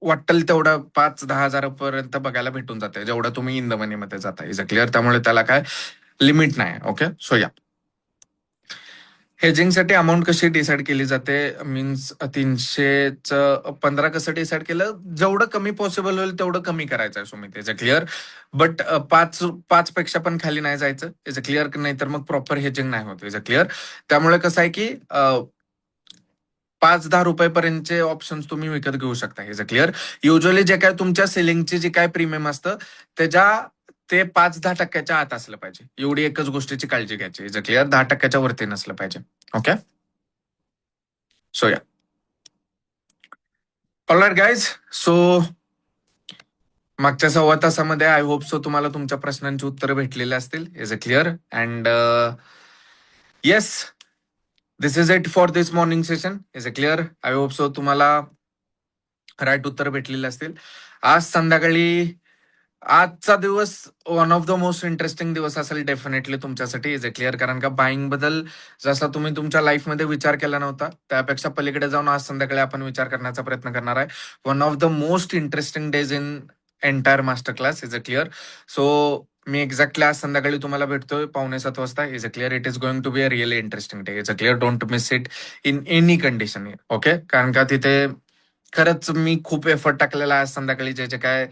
वाटेल तेवढं 5-10 हजारापर्यंत बघायला भेटून जाते, जेवढं तुम्ही इन द मनीमध्ये जाता. Is a clear. त्यामुळे त्याला काय लिमिट नाही. ओके. सो या हेजिंगसाठी अमाऊंट कशी डिसाईड केली जाते? मीन्स 300च 15 कसं डिसाईड केलं? जेवढं कमी पॉसिबल होईल तेवढं कमी करायचं आहे Sumit. Is a clear. But 5 पेक्षा पण खाली नाही जायचं. Is a clear. नाही तर मग प्रॉपर हेजिंग नाही होत. Is a clear. त्यामुळे कसं आहे की 5-10 रुपयेपर्यंतचे ऑप्शन्स तुम्ही विकत घेऊ शकता. Is a clear. युजली जे काय तुमच्या सेलिंगचे जे काय प्रीमियम असतं त्याच्या ते 5-10 टक्क्याच्या आत असलं पाहिजे. एवढी एकच गोष्टीची काळजी घ्यायची. Is a clear. 10 टक्क्याच्या वरती नसलं पाहिजे. ओके. सो या ऑलराईट गाईज. सो मागच्या 1.25 तासामध्ये आय होप सो तुम्हाला तुमच्या प्रश्नांची उत्तरं भेटलेली असतील. Is a clear. And yes, this is it for this morning session. Is a clear. I hope so तुम्हाला राईट उत्तर भेटलेले असतील. आज संध्याकाळी आजचा दिवस one of the most interesting दिवस असेल डेफिनेटली तुमच्यासाठी. Is a clear. कारण का बाईंग बद्दल जसा तुम्ही तुमच्या लाईफमध्ये विचार केला नव्हता त्यापेक्षा पलीकडे जाऊन आज संध्याकाळी आपण विचार करण्याचा प्रयत्न करणार आहे. One of the most interesting days in entire master class. Is a clear. So मी एक्झॅक्टली आज संध्याकाळी तुम्हाला भेटतोय 6:45 वाजता. Is a clear. It is going to be a really interesting day. Is a clear. Don't miss it in any condition. Okay. कारण का तिथे खरंच मी खूप एफर्ट टाकलेला आहे आज संध्याकाळी. जे जे काय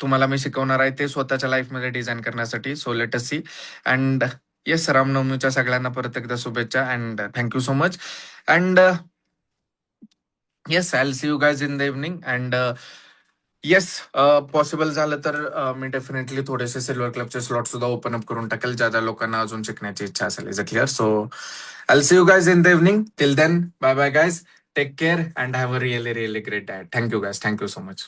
तुम्हाला मी शिकवणार आहे ते स्वतःच्या लाईफमध्ये डिझाईन करण्यासाठी. So let us see. And yes, रामनवमीच्या सगळ्यांना परत एकदा शुभेच्छा and thank you so much. And yes, I see you guys in the evening. And yes, possible झालं तर मी डेफिनेटली थोडेसे सिल्वर क्लबचे स्लॉट सुद्धा ओपन अप करून टाकेल ज्या ज्या लोकांना अजून शिकण्याची इच्छा असेल. Is a clear. So I see you guys in the evening. Till then, bye bye guys. Take care and have a really really great day. Thank you guys. Thank you so much.